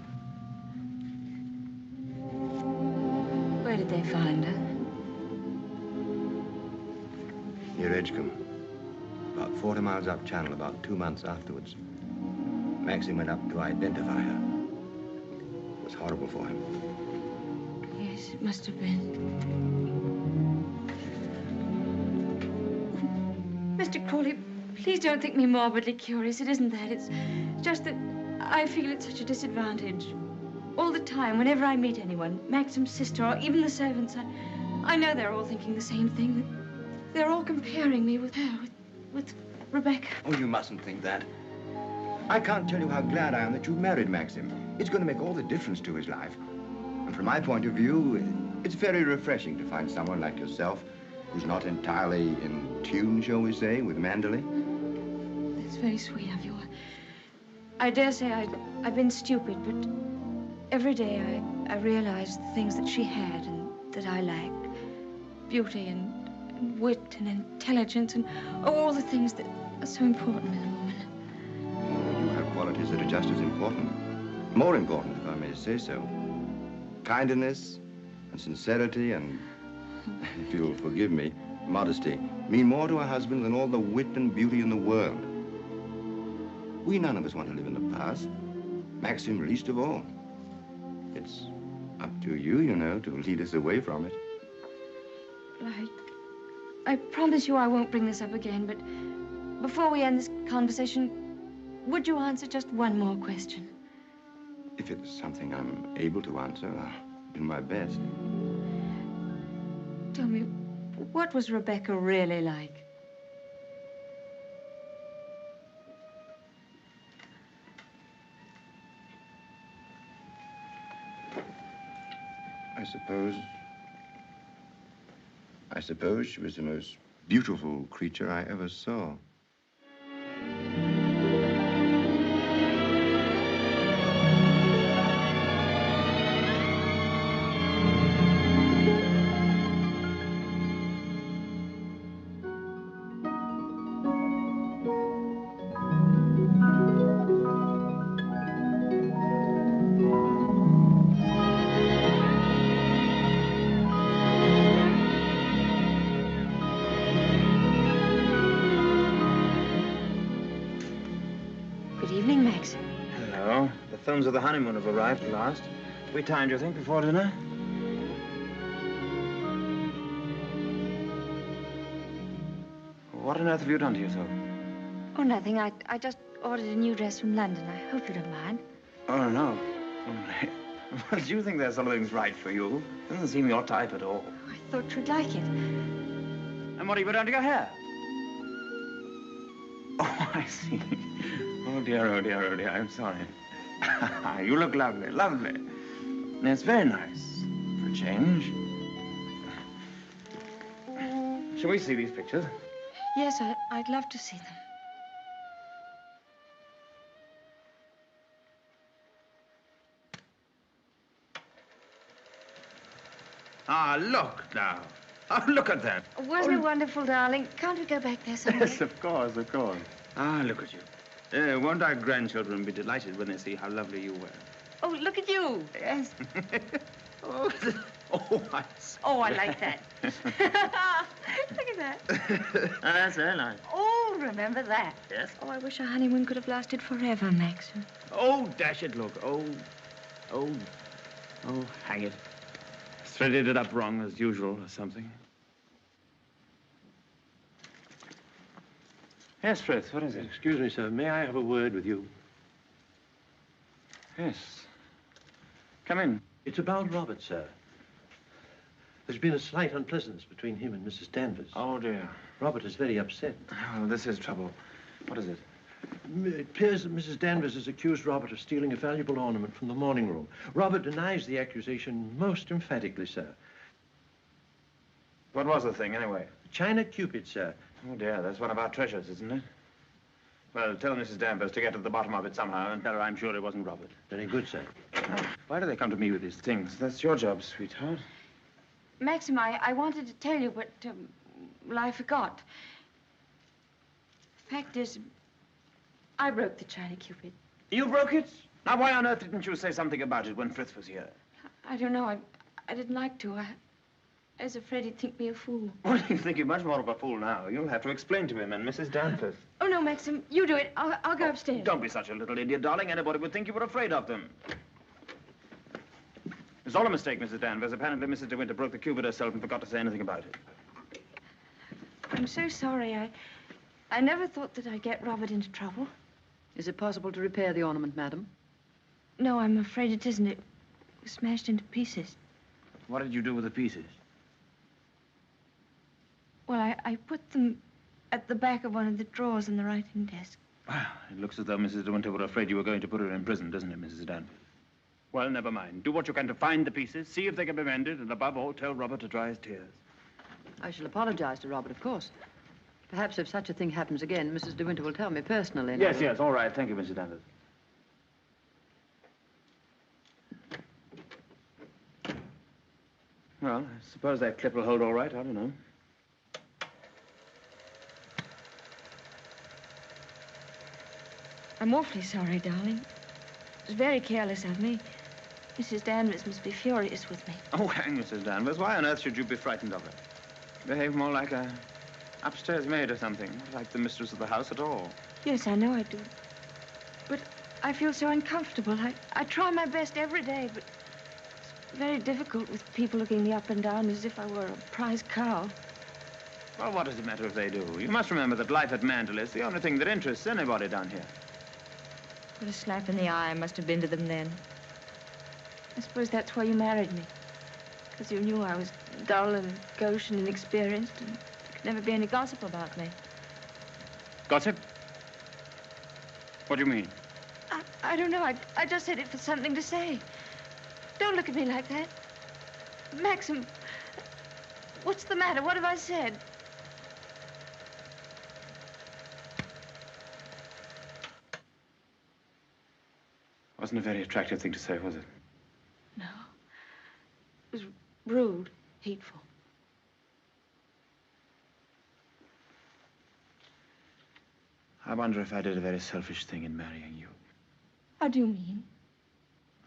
Speaker 11: Where did they find her?
Speaker 9: Near Edgecombe. About 40 miles up channel, about 2 months afterwards. Maxim went up to identify her. It was horrible for him.
Speaker 11: Yes, it must have been. Mr. Crawley, please don't think me morbidly curious. It isn't that. It's just that I feel it's such a disadvantage. All the time, whenever I meet anyone, Maxim's sister or even the servants, I know they're all thinking the same thing. They're all comparing me with her, with Rebecca.
Speaker 9: Oh, you mustn't think that. I can't tell you how glad I am that you married Maxim. It's going to make all the difference to his life. And from my point of view, it's very refreshing to find someone like yourself who's not entirely in tune, shall we say, with Manderley.
Speaker 11: That's very sweet of you. I dare say I've been stupid, but every day I realize the things that she had and that I lacked. Beauty and wit and intelligence and all the things that are so important in a woman.
Speaker 9: Oh, you have qualities that are just as important. More important, if I may say so. Kindness and sincerity and, if you'll forgive me, modesty mean more to a husband than all the wit and beauty in the world. We none of us want to live in the past. Maxim least of all. It's up to you, you know, to lead us away from it.
Speaker 11: I promise you I won't bring this up again, but before we end this conversation, would you answer just one more question?
Speaker 9: If it's something I'm able to answer, I'll do my best.
Speaker 11: Tell me, what was Rebecca really like?
Speaker 9: I suppose she was the most beautiful creature I ever saw.
Speaker 2: Films of the honeymoon have arrived at last. We timed, you think, before dinner? What on earth have you done to yourself?
Speaker 11: Oh, nothing. I just ordered a new dress from London. I hope you don't mind.
Speaker 2: Oh, no. Well, do you think there's something's right for you? Doesn't seem your type at all.
Speaker 11: Oh, I thought you'd like it.
Speaker 2: And what have you done to your hair? Oh, I see. Oh, dear, oh, dear, oh, dear. I'm sorry. You look lovely, lovely. And it's very nice for a change. Shall we see these pictures?
Speaker 11: Yes, I'd love to see them.
Speaker 2: Ah, look now. Oh, look at that.
Speaker 11: Wasn't it wonderful, darling? Can't we go back there somewhere?
Speaker 2: Yes, of course, of course. Ah, look at you. Won't our grandchildren be delighted when they see how lovely you were?
Speaker 11: Oh, look at you.
Speaker 2: Yes. Oh, I
Speaker 11: like that.
Speaker 1: Look at that.
Speaker 2: That's very nice.
Speaker 1: Oh, remember that.
Speaker 2: Yes?
Speaker 1: Oh, I wish our honeymoon could have lasted forever, Maxim.
Speaker 2: Oh, dash it, look. Oh, hang it. Threaded it up wrong, as usual, or something. Yes, Frith, what is it?
Speaker 10: Excuse me, sir. May I have a word with you?
Speaker 2: Yes. Come in.
Speaker 10: It's about Robert, sir. There's been a slight unpleasantness between him and Mrs. Danvers.
Speaker 2: Oh, dear.
Speaker 10: Robert is very upset.
Speaker 2: Oh, this is trouble. What is it?
Speaker 10: It appears that Mrs. Danvers has accused Robert of stealing a valuable ornament from the morning room. Robert denies the accusation most emphatically, sir.
Speaker 2: What was the thing, anyway?
Speaker 10: China Cupid, sir.
Speaker 2: Oh, dear, that's one of our treasures, isn't it? Well, tell Mrs. Danvers to get to the bottom of it somehow and tell her I'm sure it wasn't Robert.
Speaker 10: Very good, sir.
Speaker 2: Why do they come to me with these things? That's your job, sweetheart.
Speaker 1: Maxim, I wanted to tell you, but, well, I forgot. The fact is, I broke the China Cupid.
Speaker 2: You broke it? Now, why on earth didn't you say something about it when Frith was here?
Speaker 1: I don't know. I didn't like to. I was afraid he'd think me a fool.
Speaker 2: Well, you think you're much more of a fool now. You'll have to explain to him and Mrs. Danvers.
Speaker 1: Oh, no, Maxim, you do it. I'll go upstairs.
Speaker 2: Don't be such a little idiot, darling. Anybody would think you were afraid of them. It's all a mistake, Mrs. Danvers. Apparently, Mrs. De Winter broke the cupid herself and forgot to say anything about it.
Speaker 1: I'm so sorry. I never thought that I'd get Robert into trouble.
Speaker 8: Is it possible to repair the ornament, madam?
Speaker 1: No, I'm afraid it isn't. It was smashed into pieces.
Speaker 2: What did you do with the pieces?
Speaker 1: Well, I put them at the back of one of the drawers in the writing desk.
Speaker 2: Well, it looks as though Mrs. De Winter were afraid you were going to put her in prison, doesn't it, Mrs. Danvers? Well, never mind. Do what you can to find the pieces, see if they can be mended, and above all, tell Robert to dry his tears.
Speaker 8: I shall apologize to Robert, of course. Perhaps if such a thing happens again, Mrs. De Winter will tell me personally.
Speaker 2: Yes, yes, all right. Thank you, Mrs. Danvers. Well, I suppose that clip will hold all right. I don't know.
Speaker 1: I'm awfully sorry, darling. It was very careless of me. Mrs. Danvers must be furious with me.
Speaker 2: Oh, hang Mrs. Danvers. Why on earth should you be frightened of her? Behave more like a upstairs maid or something. Not like the mistress of the house at all.
Speaker 1: Yes, I know I do. But I feel so uncomfortable. I try my best every day, but it's very difficult with people looking me up and down as if I were a prize cow.
Speaker 2: Well, what does it matter if they do? You must remember that life at Mandel is the only thing that interests anybody down here.
Speaker 1: What a slap in the eye I must have been to them then. I suppose that's why you married me. Because you knew I was dull and gauche and inexperienced, and there could never be any gossip about me.
Speaker 2: Gossip? What do you mean?
Speaker 1: I don't know. I just said it for something to say. Don't look at me like that. Maxim, what's the matter? What have I said?
Speaker 2: Wasn't a very attractive thing to say, was it?
Speaker 1: No. It was rude, hateful.
Speaker 2: I wonder if I did a very selfish thing in marrying you.
Speaker 1: How do you mean?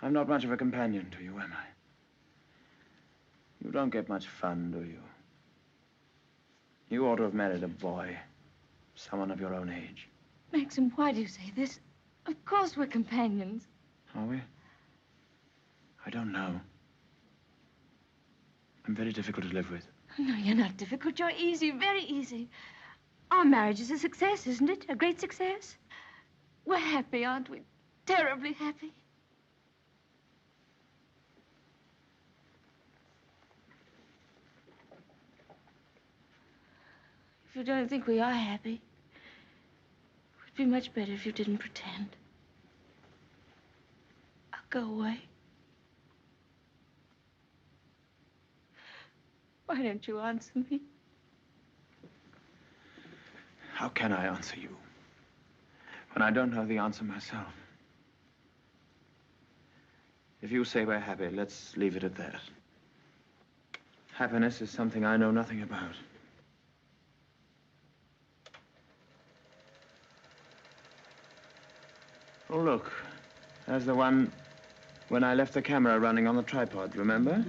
Speaker 2: I'm not much of a companion to you, am I? You don't get much fun, do you? You ought to have married a boy. Someone of your own age.
Speaker 1: Maxim, why do you say this? Of course we're companions.
Speaker 2: Are we? I don't know. I'm very difficult to live with.
Speaker 1: No, you're not difficult. You're easy, very easy. Our marriage is a success, isn't it? A great success? We're happy, aren't we? Terribly happy. If you don't think we are happy, it would be much better if you didn't pretend. I'll go away. Why don't you answer me?
Speaker 2: How can I answer you when I don't know the answer myself? If you say we're happy, let's leave it at that. Happiness is something I know nothing about. Oh, look. There's the one when I left the camera running on the tripod, remember?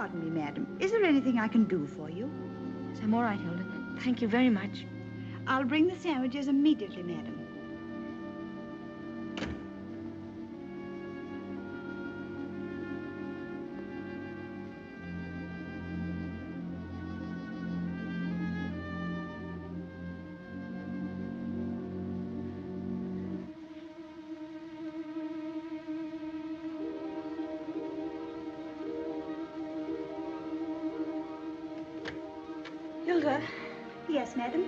Speaker 15: Pardon me, madam. Is there anything I can do for you?
Speaker 1: Yes, I'm all right, Hilda. Thank you very much.
Speaker 15: I'll bring the sandwiches immediately, madam.
Speaker 1: Hilda?
Speaker 15: Yes, madam?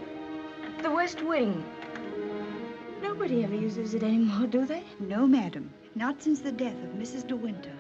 Speaker 1: The West Wing. Nobody ever uses it anymore, do they?
Speaker 15: No, madam. Not since the death of Mrs. De Winter.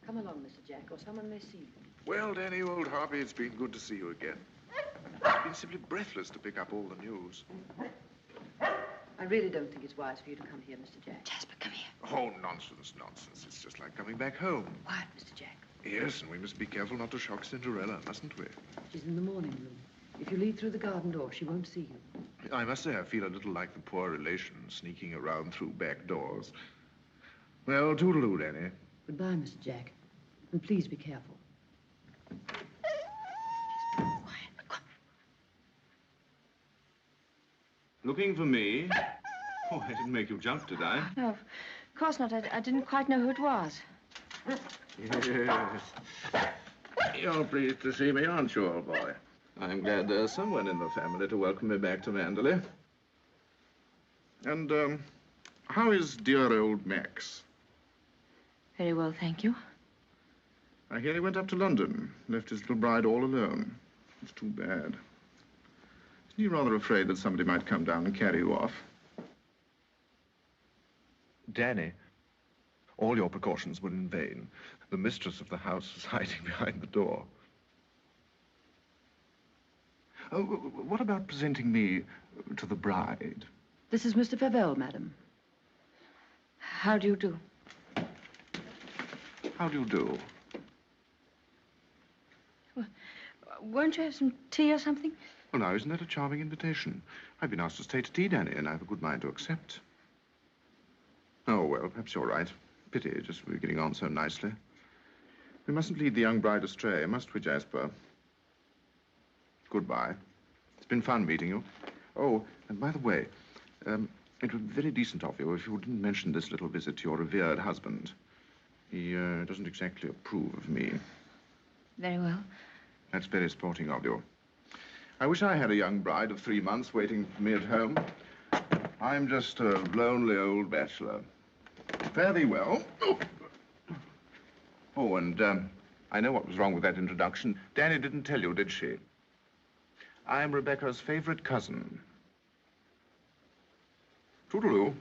Speaker 8: Come along, Mr. Jack, or someone may see you.
Speaker 16: Well, Danny, old Harvey, it's been good to see you again. It's been simply breathless to pick up all the news.
Speaker 8: I really don't think it's wise for you to come here, Mr. Jack.
Speaker 1: Jasper, come here.
Speaker 16: Oh, nonsense, nonsense. It's just like coming back home.
Speaker 8: Quiet, Mr. Jack.
Speaker 16: Yes, and we must be careful not to shock Cinderella, mustn't we?
Speaker 8: She's in the morning room. If you leave through the garden door, she won't see you.
Speaker 16: I must say I feel a little like the poor relation sneaking around through back doors. Well, toodaloo, Danny.
Speaker 8: Goodbye, Mr. Jack. And please be careful.
Speaker 5: Looking for me? Oh, I didn't make you jump, did I?
Speaker 1: No, of course not. I didn't quite know who it was.
Speaker 16: Yes. You're pleased to see me, aren't you, old boy?
Speaker 5: I'm glad there's someone in the family to welcome me back to Manderley.
Speaker 16: And, how is dear old Max?
Speaker 1: Very well, thank you.
Speaker 16: I hear he went up to London, left his little bride all alone. It's too bad. Isn't he rather afraid that somebody might come down and carry you off?
Speaker 5: Danny, all your precautions were in vain. The mistress of the house was hiding behind the door. Oh, what about presenting me to the bride?
Speaker 8: This is Mr. Favell, madam.
Speaker 1: How do you do?
Speaker 5: How do you do?
Speaker 1: Well, won't you have some tea or something?
Speaker 16: Well, now, isn't that a charming invitation? I've been asked to stay to tea, Danny, and I have a good mind to accept. Oh, well, perhaps you're right. Pity, just we're getting on so nicely. We mustn't lead the young bride astray, must we, Jasper? Goodbye. It's been fun meeting you. Oh, and by the way, it would be very decent of you if you didn't mention this little visit to your revered husband. He doesn't exactly approve of me.
Speaker 1: Very well.
Speaker 16: That's very sporting of you. I wish I had a young bride of 3 months waiting for me at home. I'm just a lonely old bachelor. Fare thee well. Oh, and I know what was wrong with that introduction. Danny didn't tell you, did she? I'm Rebecca's favorite cousin. Toodaloo.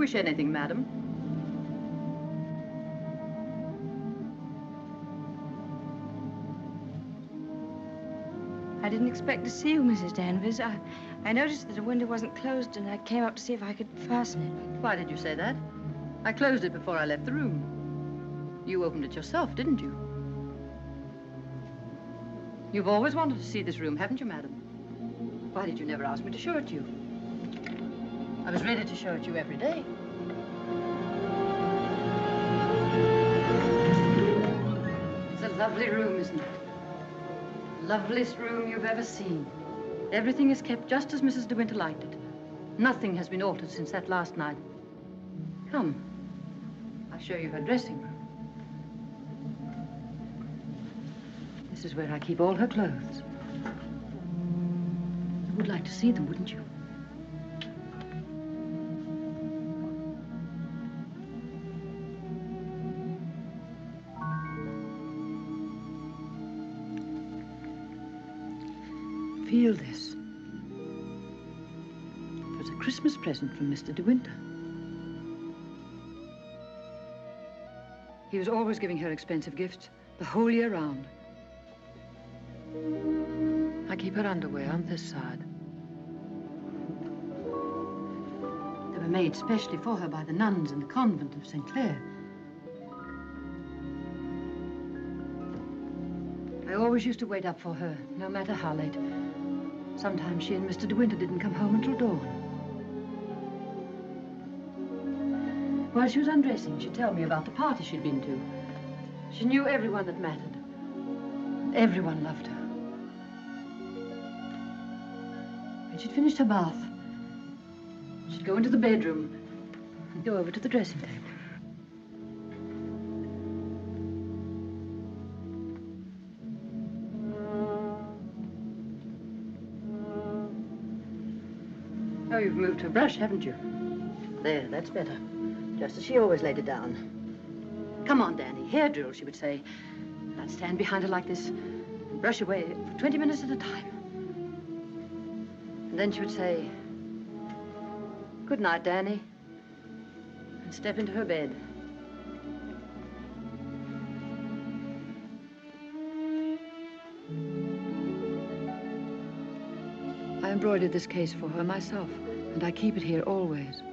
Speaker 8: wish anything, madam?
Speaker 1: I didn't expect to see you, Mrs. Danvers. I noticed that the window wasn't closed, and I came up to see if I could fasten it.
Speaker 8: Why did you say that? I closed it before I left the room. You opened it yourself, didn't you? You've always wanted to see this room, haven't you, madam? Why did you never ask me to show it to you? I was ready to show it to you every day. It's a lovely room, isn't it? Loveliest room you've ever seen. Everything is kept just as Mrs. De Winter liked it. Nothing has been altered since that last night. Come, I'll show you her dressing room. This is where I keep all her clothes. You would like to see them, wouldn't you? Feel this. It was a Christmas present from Mr. De Winter. He was always giving her expensive gifts the whole year round. I keep her underwear on this side. They were made specially for her by the nuns in the convent of St. Clair. I always used to wait up for her, no matter how late. Sometimes she and Mr. De Winter didn't come home until dawn. While she was undressing, she'd tell me about the party she'd been to. She knew everyone that mattered. Everyone loved her. When she'd finished her bath, she'd go into the bedroom and go over to the dressing table. Oh, you've moved her brush, haven't you? There, that's better. Just as she always laid it down. Come on, Danny. Hair drill, she would say. I'd stand behind her like this and brush away for 20 minutes at a time. And then she would say, "Good night, Danny," and step into her bed. I embroidered this case for her myself, and I keep it here always.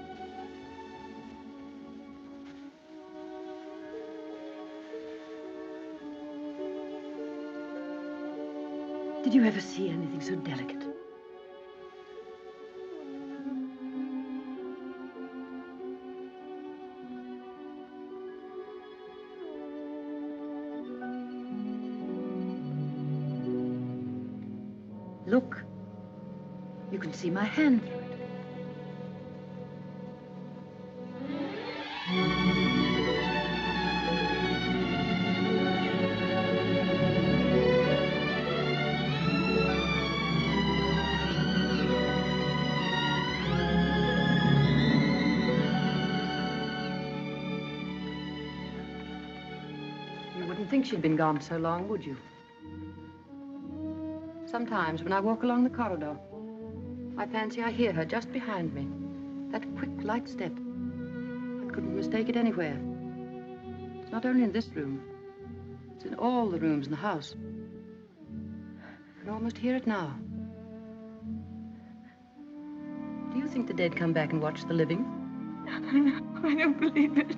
Speaker 8: Did you ever see anything so delicate? Look. You can see my hand through it. You wouldn't think she'd been gone so long, would you? Sometimes when I walk along the corridor, I fancy I hear her just behind me. That quick, light step. I couldn't mistake it anywhere. It's not only in this room. It's in all the rooms in the house. I can almost hear it now. Do you think the dead come back and watch the living?
Speaker 1: I don't believe it.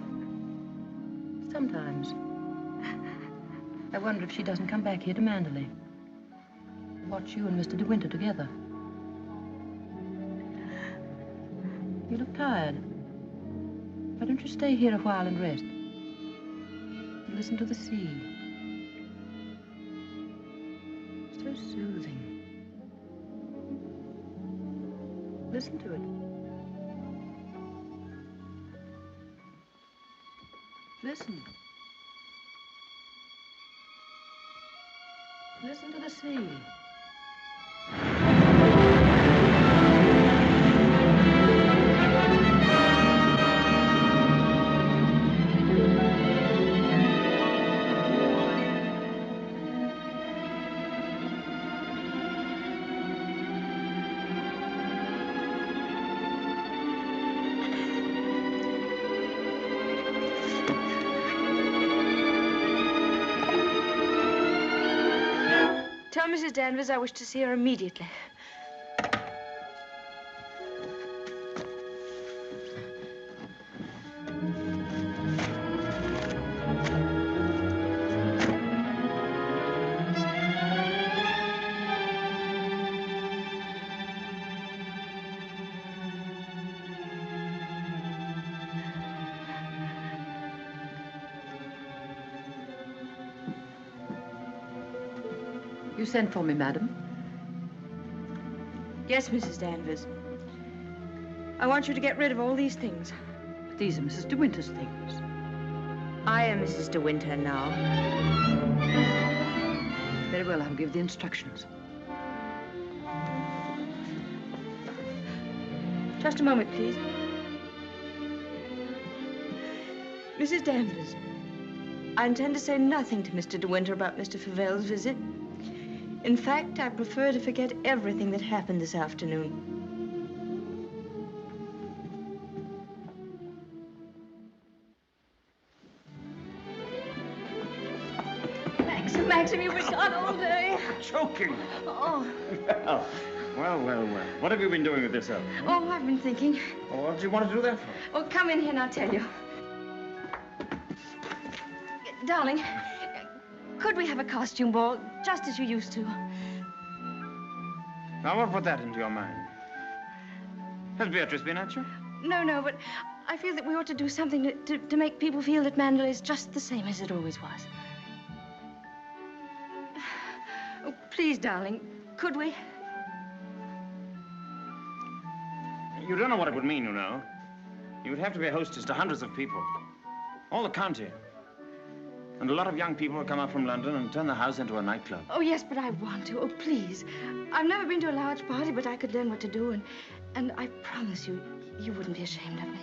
Speaker 8: Sometimes. I wonder if she doesn't come back here to Manderley. Watch you and Mr. De Winter together. You look tired. Why don't you stay here a while and rest? And listen to the sea. So soothing. Listen to it. Listen. Listen to the sea.
Speaker 1: Mrs. Danvers, I wish to see her immediately.
Speaker 8: You sent for me, madam?
Speaker 1: Yes, Mrs. Danvers. I want you to get rid of all these things.
Speaker 8: But these are Mrs. De Winter's things.
Speaker 1: I am Mrs. De Winter now.
Speaker 8: Very well, I'll give the instructions.
Speaker 1: Just a moment, please. Mrs. Danvers, I intend to say nothing to Mr. De Winter about Mr. Favel's visit. In fact, I prefer to forget everything that happened this afternoon. Maxim, you've been gone all day.
Speaker 2: Choking.
Speaker 1: Oh.
Speaker 2: Well. What have you been doing with yourself?
Speaker 1: Oh, I've been thinking.
Speaker 2: Well, what do you want to do that for?
Speaker 1: Oh, come in here and I'll tell you. Darling, could we have a costume ball, just as you used to?
Speaker 2: Now, what put that into your mind? Has Beatrice been at you?
Speaker 1: No, but I feel that we ought to do something to make people feel that Mandalay is just the same as it always was. Oh, please, darling, could we?
Speaker 2: You don't know what it would mean, you know. You would have to be a hostess to hundreds of people. All the county. And a lot of young people will come up from London and turn the house into a nightclub.
Speaker 1: Oh, yes, but I want to. Oh, please. I've never been to a large party, but I could learn what to do, and I promise you, you wouldn't be ashamed of me.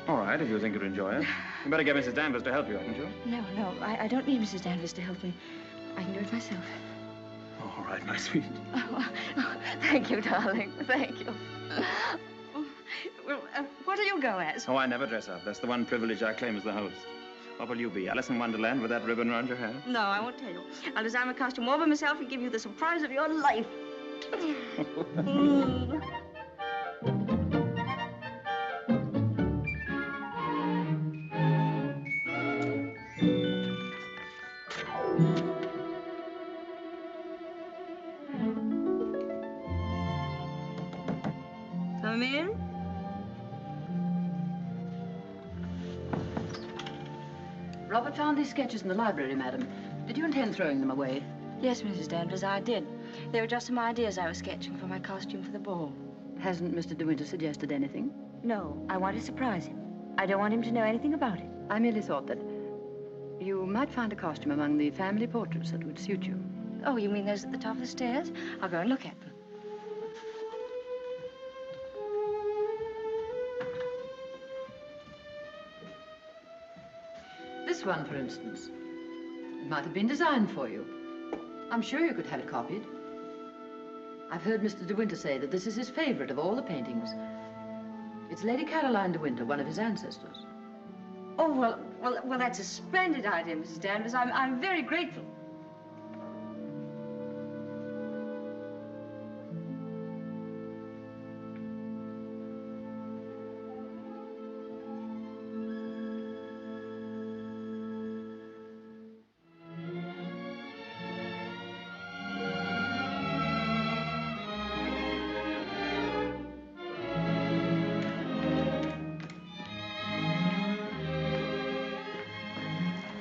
Speaker 2: All right, if you think you'd enjoy it. You better get Mrs. Danvers to help you, hadn't you?
Speaker 1: No, I don't need Mrs. Danvers to help me. I can do it myself.
Speaker 2: All right, my sweet.
Speaker 1: Oh, thank you, darling. Thank you. Well, what do you go as?
Speaker 2: Oh, I never dress up. That's the one privilege I claim as the host. What will you be, Alice in Wonderland with that ribbon around your hair?
Speaker 1: No, I won't tell you. I'll design a costume all by myself and give you the surprise of your life. Come in.
Speaker 8: Robert found these sketches in the library, madam. Did you intend throwing them away?
Speaker 1: Yes, Mrs. Danvers, I did. They were just some ideas I was sketching for my costume for the ball.
Speaker 8: Hasn't Mr. De Winter suggested anything?
Speaker 1: No, I want to surprise him. I don't want him to know anything about it.
Speaker 8: I merely thought that you might find a costume among the family portraits that would suit you.
Speaker 1: Oh, you mean those at the top of the stairs? I'll go and look at them.
Speaker 8: This one, for instance. It might have been designed for you. I'm sure you could have it copied. I've heard Mr. De Winter say that this is his favorite of all the paintings. It's Lady Caroline De Winter, one of his ancestors.
Speaker 1: Oh, well, that's a splendid idea, Mrs. Danvers. I'm very grateful.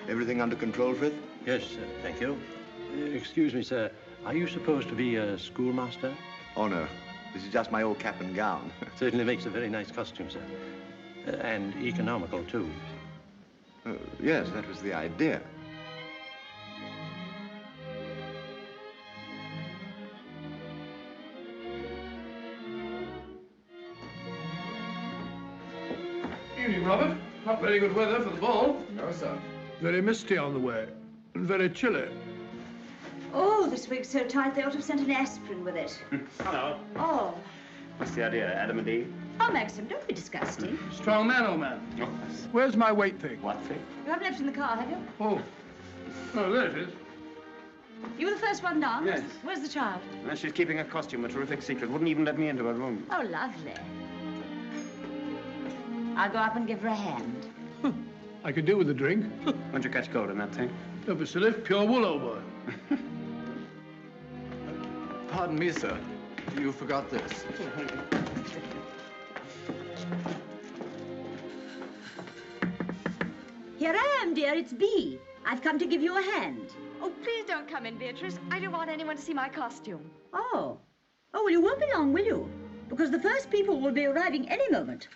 Speaker 9: Everything under control, Frith?
Speaker 10: Yes, thank you. Excuse me, sir. Are you supposed to be a schoolmaster?
Speaker 9: Oh, no. This is just my old cap and gown.
Speaker 10: Certainly makes a very nice costume, sir. And economical, too.
Speaker 9: Yes, that was the idea.
Speaker 12: Evening, Robert. Not very good weather for the ball.
Speaker 16: No, sir.
Speaker 12: Very misty on the way, and very chilly.
Speaker 11: Oh, this wig's so tight they ought to have sent an aspirin with it.
Speaker 2: Hello.
Speaker 11: Oh.
Speaker 2: What's the idea, Adam and Eve?
Speaker 11: Oh, Maxim, don't be disgusting.
Speaker 12: Strong man, old man.
Speaker 2: Oh.
Speaker 12: Where's my weight thing?
Speaker 2: What thing?
Speaker 11: You haven't left it in the car, have you?
Speaker 12: Oh. Oh, there it is.
Speaker 11: You were the first one down?
Speaker 2: Yes.
Speaker 11: Where's the child?
Speaker 2: Well, she's keeping her costume a terrific secret. Wouldn't even let me into her room.
Speaker 11: Oh, lovely. I'll go up and give her a hand.
Speaker 12: I could do with a drink.
Speaker 2: Won't you catch cold in that thing?
Speaker 12: Don't be silly. Pure wool, old boy.
Speaker 13: Pardon me, sir. You forgot this.
Speaker 11: Here I am, dear. It's Bee. I've come to give you a hand.
Speaker 17: Oh, please don't come in, Beatrice. I don't want anyone to see my costume.
Speaker 11: Oh. Oh, well, you won't be long, will you? Because the first people will be arriving any moment.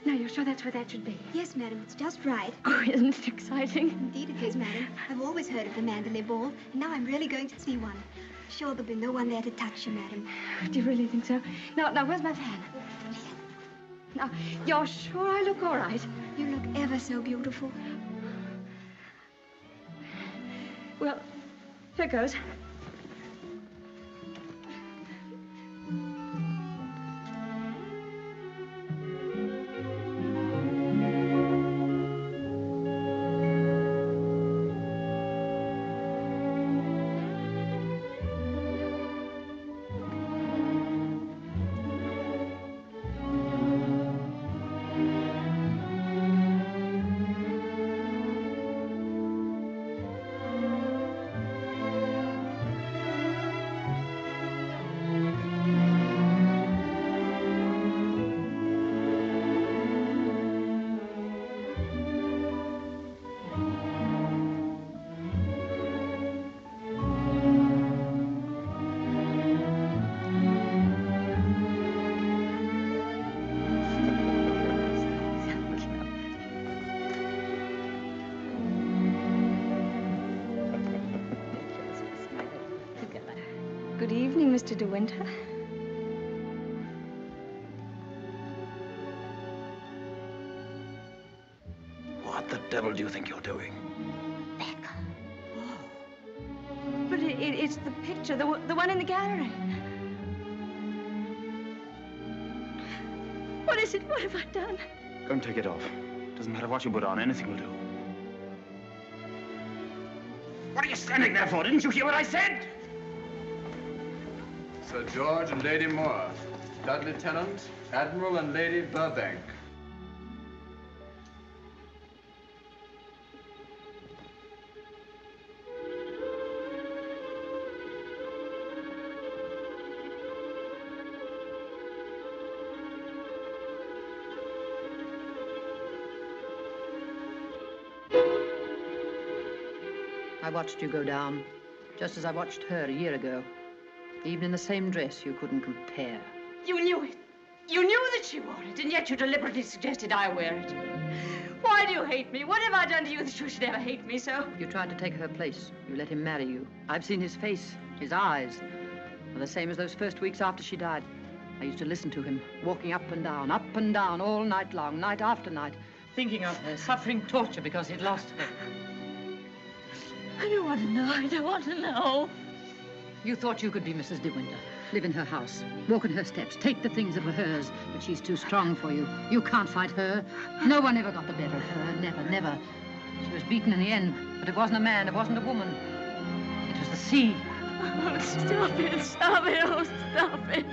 Speaker 17: Now, you're sure that's where that should be?
Speaker 18: Yes, madam, it's just right.
Speaker 17: Oh, isn't it exciting?
Speaker 18: Indeed it is, madam. I've always heard of the Mandalay Ball, and now I'm really going to see one. Sure, there'll be no one there to touch you, madam.
Speaker 17: Do you really think so? Now, where's my fan? Now, you're sure I look all right?
Speaker 18: You look ever so beautiful.
Speaker 17: Well, here goes. Good evening, Mr. De Winter.
Speaker 2: What the devil do you think you're doing?
Speaker 17: But it's the picture, the one in the gallery. What is it? What have I done?
Speaker 2: Go and take it off. Doesn't matter what you put on, anything will do. What are you standing there for? Didn't you hear what I said?
Speaker 13: Sir George and Lady Moore, Dudley Tennant, Admiral and Lady Burbank.
Speaker 8: I watched you go down, just as I watched her a year ago. Even in the same dress, you couldn't compare.
Speaker 11: You knew it. You knew that she wore it, and yet you deliberately suggested I wear it. Why do you hate me? What have I done to you that you should ever hate me so?
Speaker 8: You tried to take her place. You let him marry you. I've seen his face, his eyes. They're the same as those first weeks after she died. I used to listen to him, walking up and down, all night long, night after night, thinking of her, suffering torture because he'd lost her.
Speaker 17: I don't want to know. I don't want to know.
Speaker 8: You thought you could be Mrs. De Winter, live in her house, walk in her steps, take the things that were hers, but she's too strong for you. You can't fight her. No one ever got the better of her, never, never. She was beaten in the end, but it wasn't a man, it wasn't a woman. It was the sea.
Speaker 17: Oh, stop it, oh, stop it.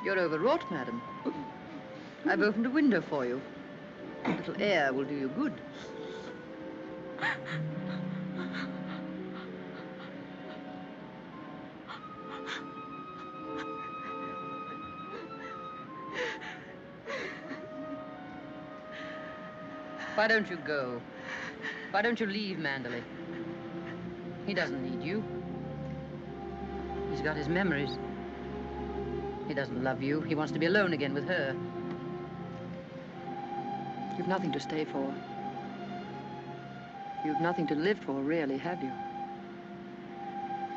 Speaker 8: You're overwrought, madam. I've opened a window for you. A little air will do you good. Why don't you go? Why don't you leave Mandalay? He doesn't need you. He's got his memories. He doesn't love you. He wants to be alone again with her. You've nothing to stay for. You've nothing to live for, really, have you?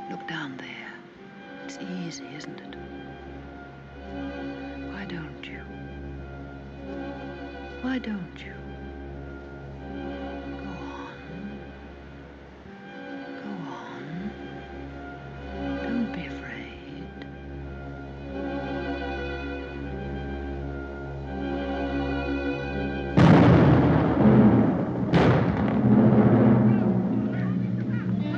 Speaker 8: Look down there. It's easy, isn't it? Why don't you? Why don't you? Go on. Go on. Don't be afraid.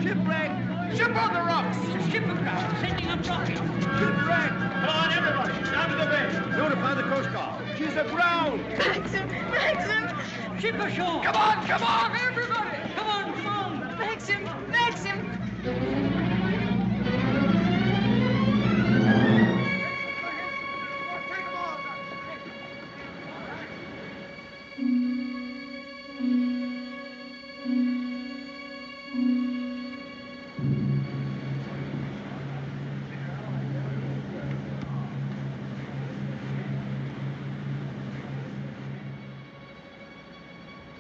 Speaker 7: Shipwreck! Ship on the rocks! Ship aground! Sending up rocket! Shipwreck! Come on, everybody! Down to the bay! Notify the Coast Guard! She's aground!
Speaker 17: Maxim! Maxim!
Speaker 7: Ship ashore!
Speaker 17: Come on, everybody! Come on! Maxim! Maxim!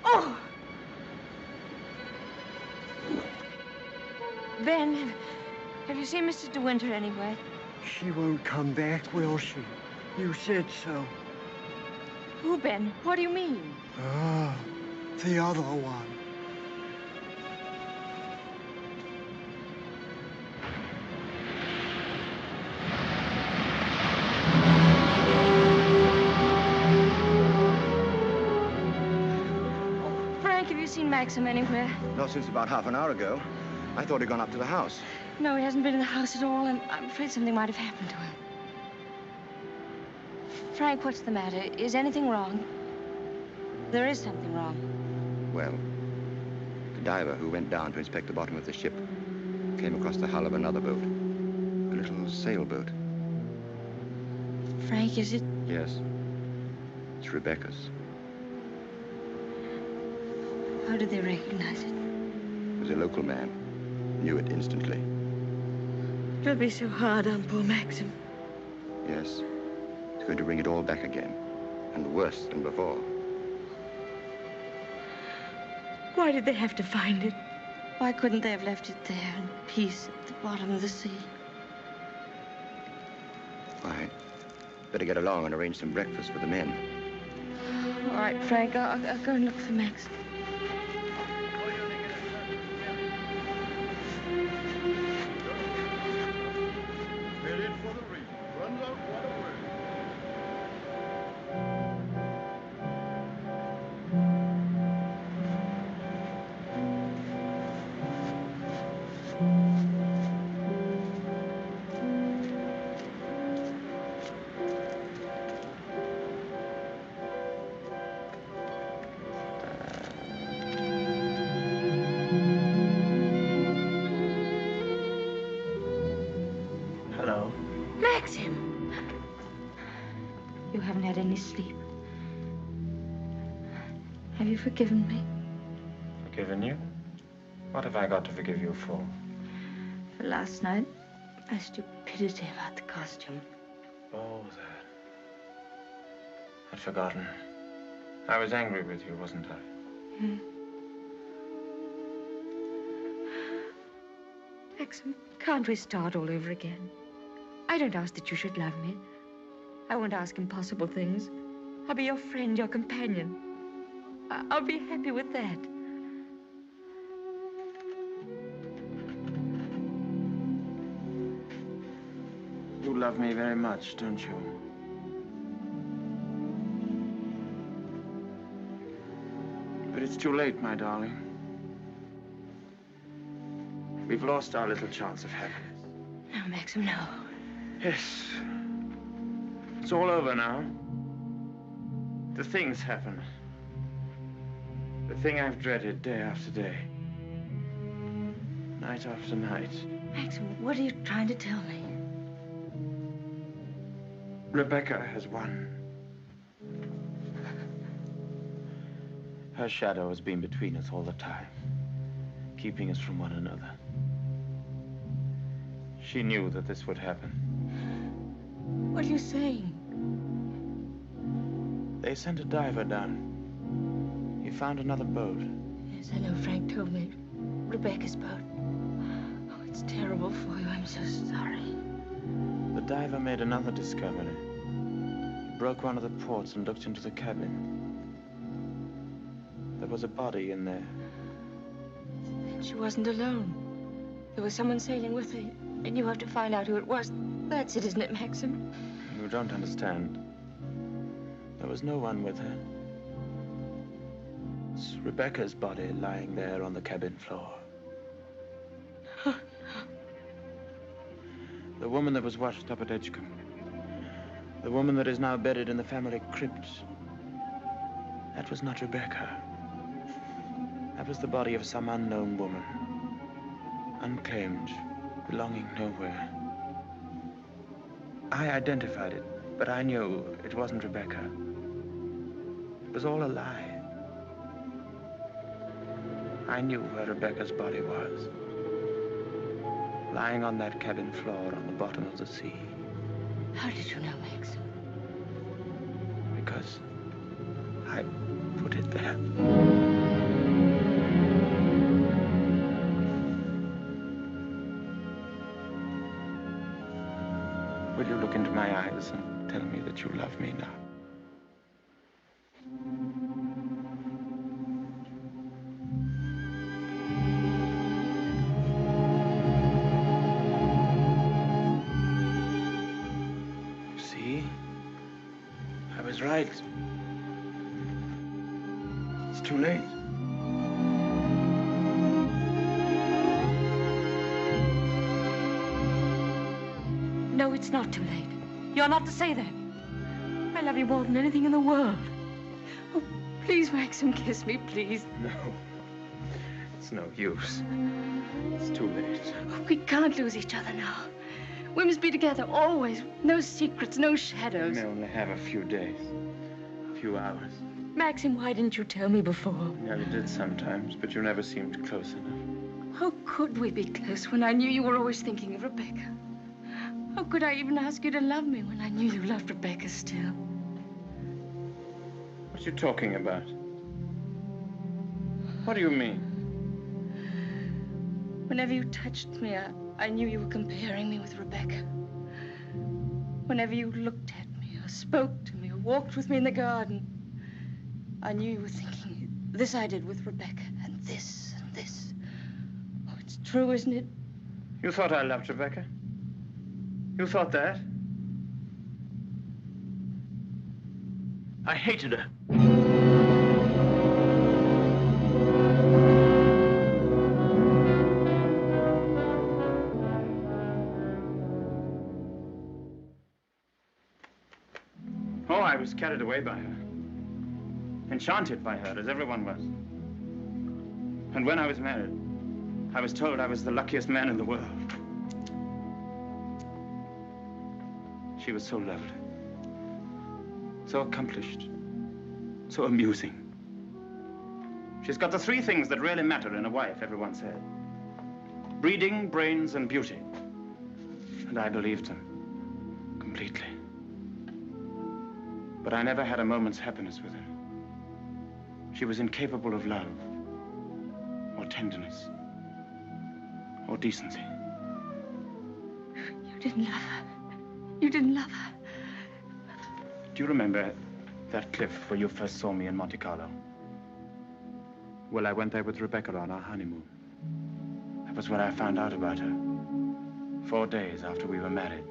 Speaker 17: Oh!
Speaker 1: Ben, have you seen Mr. De Winter anywhere?
Speaker 14: She won't come back, will she? You said so.
Speaker 1: Who, Ben? What do you mean?
Speaker 14: Ah, the other one.
Speaker 1: Frank, have you seen Maxim anywhere?
Speaker 9: Not since about half an hour ago. I thought he'd gone up to the house.
Speaker 1: No, he hasn't been in the house at all, and I'm afraid something might have happened to him. Frank, what's the matter? Is anything wrong? There is something wrong.
Speaker 9: Well, the diver who went down to inspect the bottom of the ship came across the hull of another boat. A little sailboat.
Speaker 1: Frank, is it?
Speaker 9: Yes. It's Rebecca's.
Speaker 1: How did they recognize it?
Speaker 9: It was a local man. Knew it instantly.
Speaker 1: It'll be so hard on poor Maxim.
Speaker 9: Yes. It's going to bring it all back again. And worse than before.
Speaker 1: Why did they have to find it? Why couldn't they have left it there in peace at the bottom of the sea?
Speaker 9: Why, better get along and arrange some breakfast for the men.
Speaker 1: All right, Frank, I'll go and look for Maxim. Sleep. Have you forgiven me?
Speaker 2: Forgiven you? What have I got to forgive you for?
Speaker 1: For last night, my stupidity about the costume.
Speaker 2: Oh, that. I'd forgotten. I was angry with you, wasn't I?
Speaker 1: Hmm. Maxim, can't we start all over again? I don't ask that you should love me. I won't ask impossible things. I'll be your friend, your companion. I'll be happy with that.
Speaker 2: You love me very much, don't you? But it's too late, my darling. We've lost our little chance of happiness.
Speaker 1: No, Maxim, no.
Speaker 2: Yes. It's all over now. The thing's happened. The thing I've dreaded day after day. Night after night.
Speaker 1: Maxim, what are you trying to tell me?
Speaker 2: Rebecca has won. Her shadow has been between us all the time, keeping us from one another. She knew that this would happen.
Speaker 1: What are you saying?
Speaker 2: They sent a diver down. He found another boat.
Speaker 1: Yes, I know. Frank told me. Rebecca's boat. Oh, it's terrible for you. I'm so sorry.
Speaker 2: The diver made another discovery. He broke one of the ports and looked into the cabin. There was a body in there.
Speaker 1: She wasn't alone. There was someone sailing with her, and you have to find out who it was. That's it, isn't it, Maxim?
Speaker 2: You don't understand. There was no one with her. It's Rebecca's body lying there on the cabin floor. The woman that was washed up at Edgecombe. The woman that is now buried in the family crypt. That was not Rebecca. That was the body of some unknown woman. Unclaimed, belonging nowhere. I identified it, but I knew it wasn't Rebecca. It was all a lie. I knew where Rebecca's body was. Lying on that cabin floor on the bottom of the sea.
Speaker 1: How did you know, Max?
Speaker 2: Because I put it there. Will you look into my eyes and tell me that you love me now? See? I was right. It's too late.
Speaker 1: No, it's not too late. You're not to say that. I love you more than anything in the world. Oh, please, Maxim, kiss me, please.
Speaker 2: No. It's no use. It's too late.
Speaker 1: Oh, we can't lose each other now. We must be together always. No secrets, no shadows.
Speaker 2: We may only have a few days. A few hours.
Speaker 1: Maxim, why didn't you tell me before?
Speaker 2: Yeah, you did sometimes, but you never seemed close enough.
Speaker 1: How could we be close when I knew you were always thinking of Rebecca? How could I even ask you to love me when I knew you loved Rebecca still?
Speaker 2: What are you talking about? What do you mean?
Speaker 1: Whenever you touched me, I knew you were comparing me with Rebecca. Whenever you looked at me, or spoke to me, or walked with me in the garden, I knew you were thinking, this I did with Rebecca, and this, and this. Oh, it's true, isn't it?
Speaker 2: You thought I loved Rebecca? You thought that? I hated her. Oh, I was carried away by her. Enchanted by her, as everyone was. And when I was married, I was told I was the luckiest man in the world. She was so lovely, so accomplished, so amusing. She's got the three things that really matter in a wife, everyone said. Breeding, brains, and beauty. And I believed them completely. But I never had a moment's happiness with her. She was incapable of love, or tenderness, or decency.
Speaker 1: You didn't love her. You didn't love her.
Speaker 2: Do you remember that cliff where you first saw me in Monte Carlo? Well, I went there with Rebecca on our honeymoon. That was when I found out about her. 4 days after we were married.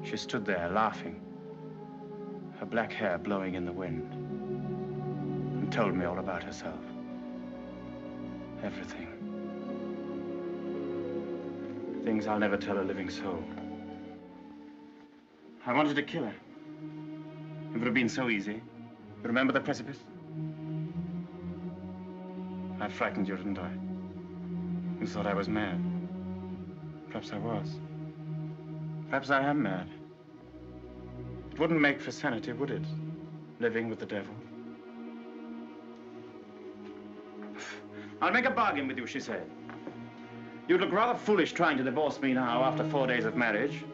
Speaker 2: She stood there laughing, her black hair blowing in the wind, and told me all about herself. Everything. Things I'll never tell a living soul. I wanted to kill her. It would have been so easy. You remember the precipice? I frightened you, didn't I? You thought I was mad. Perhaps I was. Perhaps I am mad. It wouldn't make for sanity, would it? Living with the devil. I'll make a bargain with you, she said. You'd look rather foolish trying to divorce me now after 4 days of marriage.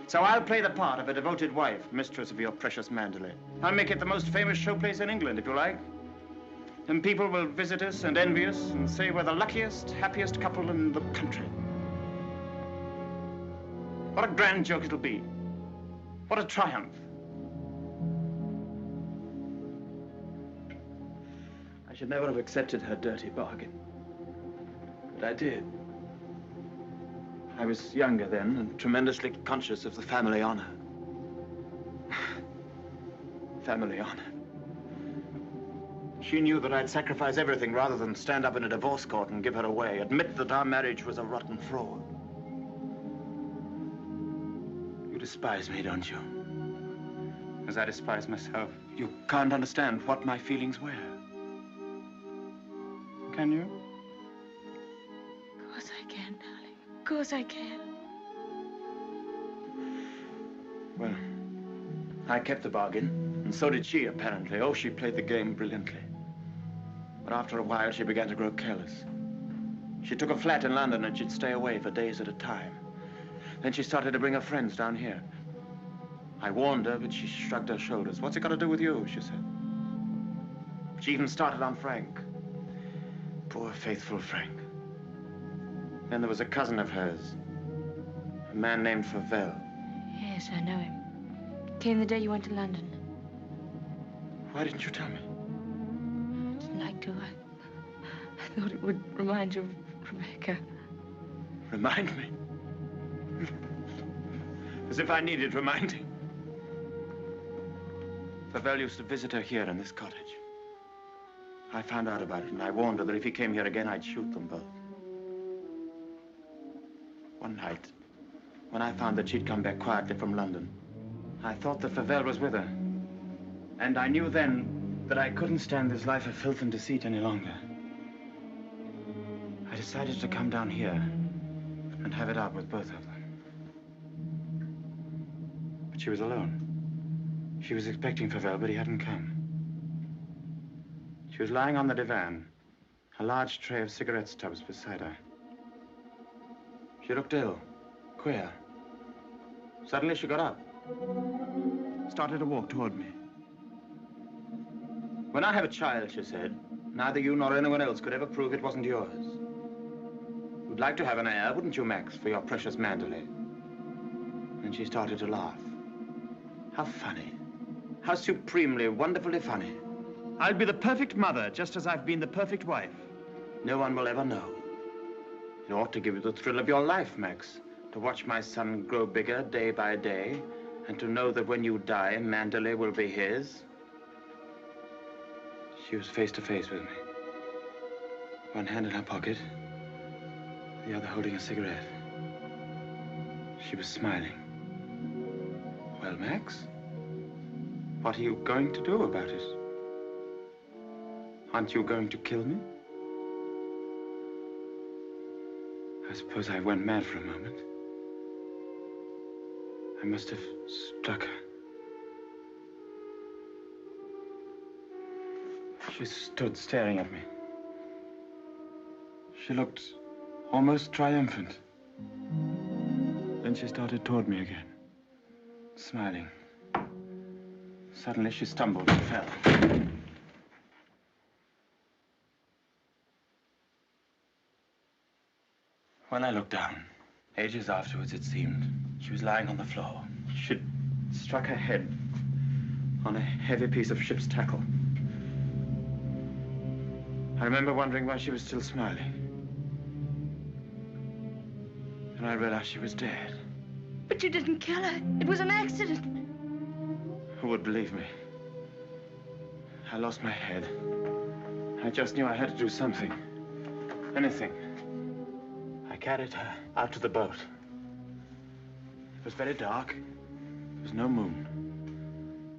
Speaker 2: So I'll play the part of a devoted wife, mistress of your precious Mandalay. I'll make it the most famous showplace in England, if you like. And people will visit us and envy us and say we're the luckiest, happiest couple in the country. What a grand joke it'll be. What a triumph. I should never have accepted her dirty bargain. But I did. I was younger then and tremendously conscious of the family honor. Family honor. She knew that I'd sacrifice everything rather than stand up in a divorce court and give her away, admit that our marriage was a rotten fraud. You despise me, don't you? As I despise myself. You can't understand what my feelings were. Can you?
Speaker 1: Of course I can, darling. Of course I can.
Speaker 2: Well, I kept the bargain, and so did she, apparently. Oh, she played the game brilliantly. But after a while, she began to grow careless. She took a flat in London, and she'd stay away for days at a time. Then she started to bring her friends down here. I warned her, but she shrugged her shoulders. What's it got to do with you, she said. She even started on Frank. Poor, faithful Frank. Then there was a cousin of hers, a man named Favell.
Speaker 1: Yes, I know him. Came the day you went to London.
Speaker 2: Why didn't you tell me?
Speaker 1: I didn't like to. I thought it would remind you of Rebecca.
Speaker 2: Remind me? As if I needed reminding. Favell used to visit her here in this cottage. I found out about it, and I warned her that if he came here again, I'd shoot them both. One night, when I found that she'd come back quietly from London, I thought that Favell was with her. And I knew then that I couldn't stand this life of filth and deceit any longer. I decided to come down here and have it out with both of them. But she was alone. She was expecting Favell, but he hadn't come. She was lying on the divan, a large tray of cigarette stubs beside her. She looked ill, queer. Suddenly she got up, started to walk toward me. When I have a child, she said, neither you nor anyone else could ever prove it wasn't yours. You'd like to have an heir, wouldn't you, Max, for your precious Manderley? And she started to laugh. How funny. How supremely, wonderfully funny. I'll be the perfect mother, just as I've been the perfect wife. No one will ever know. It ought to give you the thrill of your life, Max, to watch my son grow bigger day by day, and to know that when you die, Manderley will be his. She was face to face with me. One hand in her pocket, the other holding a cigarette. She was smiling. Well, Max, what are you going to do about it? Aren't you going to kill me? I suppose I went mad for a moment. I must have struck her. She stood staring at me. She looked almost triumphant. Then she started toward me again, smiling. Suddenly she stumbled and fell. When I looked down, ages afterwards it seemed, she was lying on the floor. She'd struck her head on a heavy piece of ship's tackle. I remember wondering why she was still smiling. And I realized she was dead.
Speaker 1: But you didn't kill her. It was an accident.
Speaker 2: Who would believe me? I lost my head. I just knew I had to do something. Anything. I carried her out to the boat. It was very dark. There was no moon.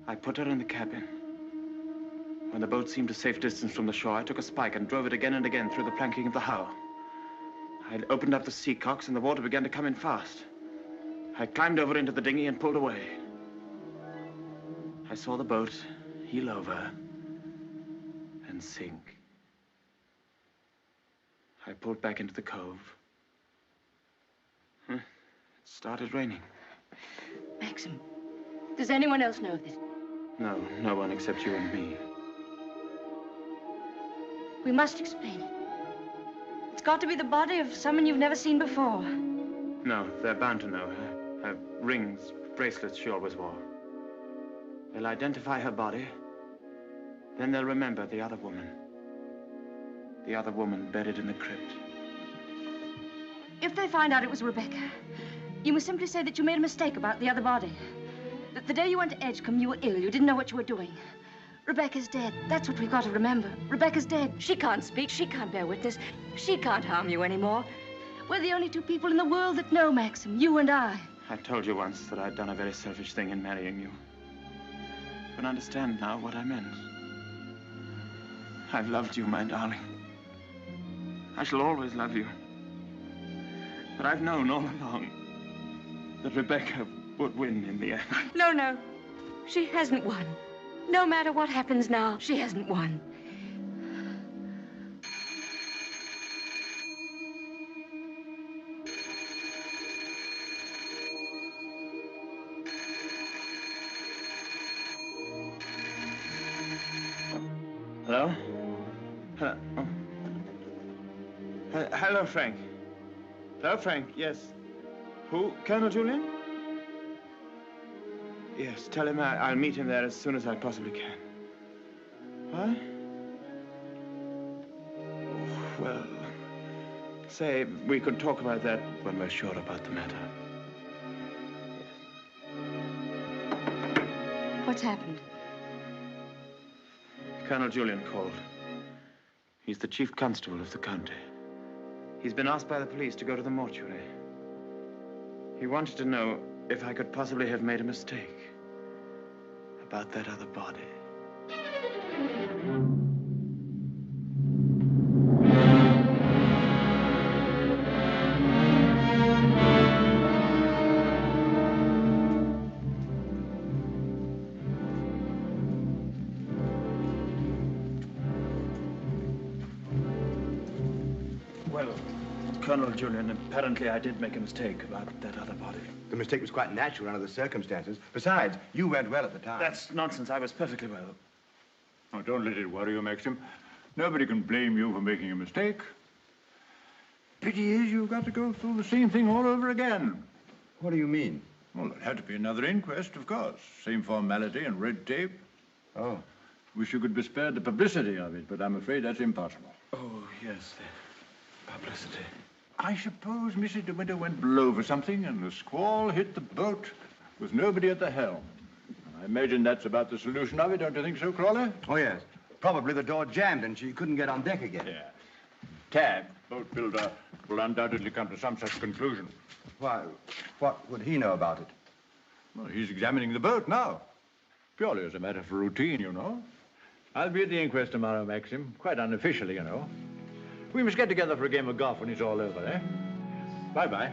Speaker 2: I put her in the cabin. When the boat seemed a safe distance from the shore, I took a spike and drove it again and again through the planking of the hull. I opened up the sea cocks and the water began to come in fast. I climbed over into the dinghy and pulled away. I saw the boat heel over and sink. I pulled back into the cove. It started raining.
Speaker 1: Maxim, does anyone else know of this?
Speaker 2: No, no one except you and me.
Speaker 1: We must explain it. It's got to be the body of someone you've never seen before.
Speaker 2: No, they're bound to know her. Her rings, bracelets she always wore. They'll identify her body. Then they'll remember the other woman. The other woman buried in the crypt.
Speaker 11: If they find out it was Rebecca, you must simply say that you made a mistake about the other body. That the day you went to Edgecombe, you were ill. You didn't know what you were doing. Rebecca's dead. That's what we've got to remember. Rebecca's dead. She can't speak. She can't bear witness. She can't harm you anymore. We're the only two people in the world that know, Maxim. You and I.
Speaker 2: I told you once that I'd done a very selfish thing in marrying you. You can understand now what I meant. I've loved you, my darling. I shall always love you. But I've known all along that Rebecca would win in the end.
Speaker 1: No, no. She hasn't won. No matter what happens now, she hasn't won.
Speaker 2: Hello? Hello? Oh. Hello, Frank. Hello, Frank. Yes. Who? Colonel Julian? Yes, tell him I'll meet him there as soon as I possibly can. What? Well, say, we could talk about that when we're sure about the matter.
Speaker 11: What's happened?
Speaker 2: Colonel Julian called. He's the chief constable of the county. He's been asked by the police to go to the mortuary. He wanted to know if I could possibly have made a mistake about that other body.
Speaker 19: Well, Colonel Julian, apparently I did make a mistake about that other body.
Speaker 9: The mistake was quite natural under the circumstances. Besides, you went well at the time.
Speaker 2: That's nonsense. I was perfectly well.
Speaker 20: Oh, don't let it worry you, Maxim. Nobody can blame you for making a mistake. Pity is you've got to go through the same thing all over again.
Speaker 9: What do you mean?
Speaker 20: Well, there had to be another inquest, of course. Same formality and red tape.
Speaker 9: Oh.
Speaker 20: Wish you could be spared the publicity of it, but I'm afraid that's impossible.
Speaker 19: Oh, yes, the publicity.
Speaker 20: I suppose Mrs. De Winter went below for something, and the squall hit the boat with nobody at the helm. I imagine that's about the solution of it, don't you think so, Crawley?
Speaker 9: Oh, yes. Probably the door jammed and she couldn't get on deck again.
Speaker 20: Yeah. Tad, boat builder, will undoubtedly come to some such conclusion.
Speaker 9: Why, what would he know about it?
Speaker 20: Well, he's examining the boat now. Purely as a matter of routine, you know. I'll be at the inquest tomorrow, Maxim. Quite unofficially, you know. We must get together for a game of golf when it's all over, eh? Bye-bye.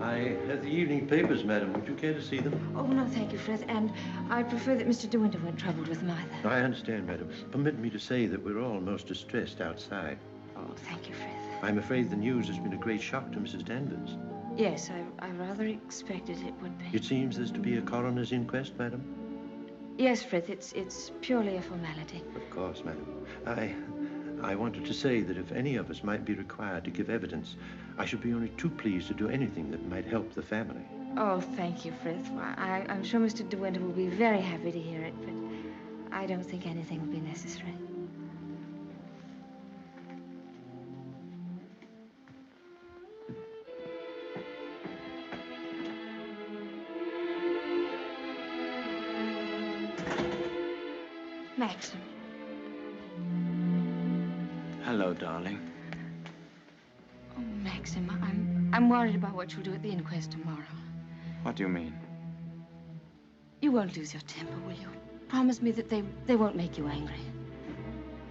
Speaker 10: I have the evening papers, madam. Would you care to see them?
Speaker 1: Oh, no, thank you, Frith. And I prefer that Mr. De Winter weren't troubled with them either.
Speaker 10: I understand, madam. Permit me to say that we're all most distressed outside.
Speaker 1: Oh, thank you, Frith.
Speaker 10: I'm afraid the news has been a great shock to Mrs. Danvers.
Speaker 1: Yes, I rather expected it would be.
Speaker 10: It seems there's to be a coroner's inquest, madam?
Speaker 1: Yes, Frith, it's purely a formality.
Speaker 10: Of course, madam. I wanted to say that if any of us might be required to give evidence, I should be only too pleased to do anything that might help the family.
Speaker 1: Oh, thank you, Frith. I'm sure Mr. De Winter will be very happy to hear it, but I don't think anything will be necessary. Maxim.
Speaker 2: Hello, darling.
Speaker 1: Oh, Maxim, I'm worried about what you'll do at the inquest tomorrow.
Speaker 2: What do you mean?
Speaker 1: You won't lose your temper, will you? Promise me that they won't make you angry.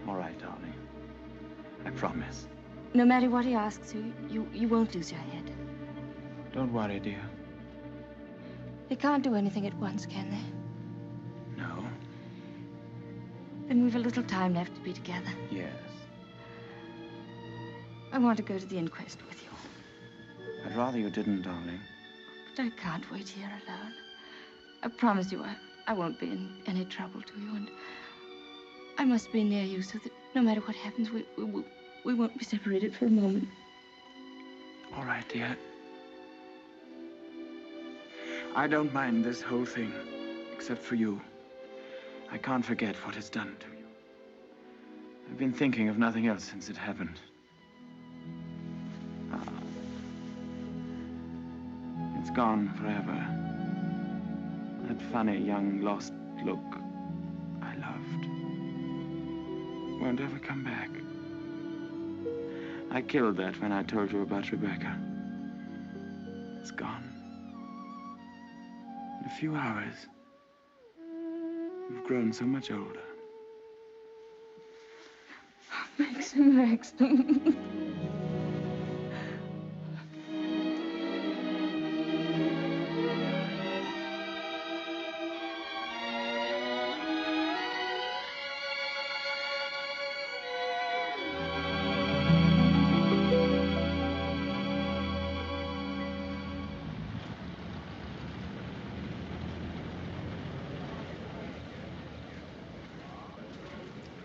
Speaker 2: All right, darling. I promise.
Speaker 1: No matter what he asks you won't lose your head.
Speaker 2: Don't worry, dear.
Speaker 1: They can't do anything at once, can they?
Speaker 2: No.
Speaker 1: Then we've a little time left to be together.
Speaker 2: Yes.
Speaker 1: I want to go to the inquest with you.
Speaker 2: I'd rather you didn't, darling.
Speaker 1: But I can't wait here alone. I promise you I won't be in any trouble to you, and I must be near you so that no matter what happens, we won't be separated for a moment.
Speaker 19: All right, dear. I don't mind this whole thing, except for you. I can't forget what it's done to you. I've been thinking of nothing else since it happened. It's gone forever. That funny, young, lost look I loved won't ever come back. I killed that when I told you about Rebecca. It's gone. In a few hours, you've grown so much older.
Speaker 1: Maxim.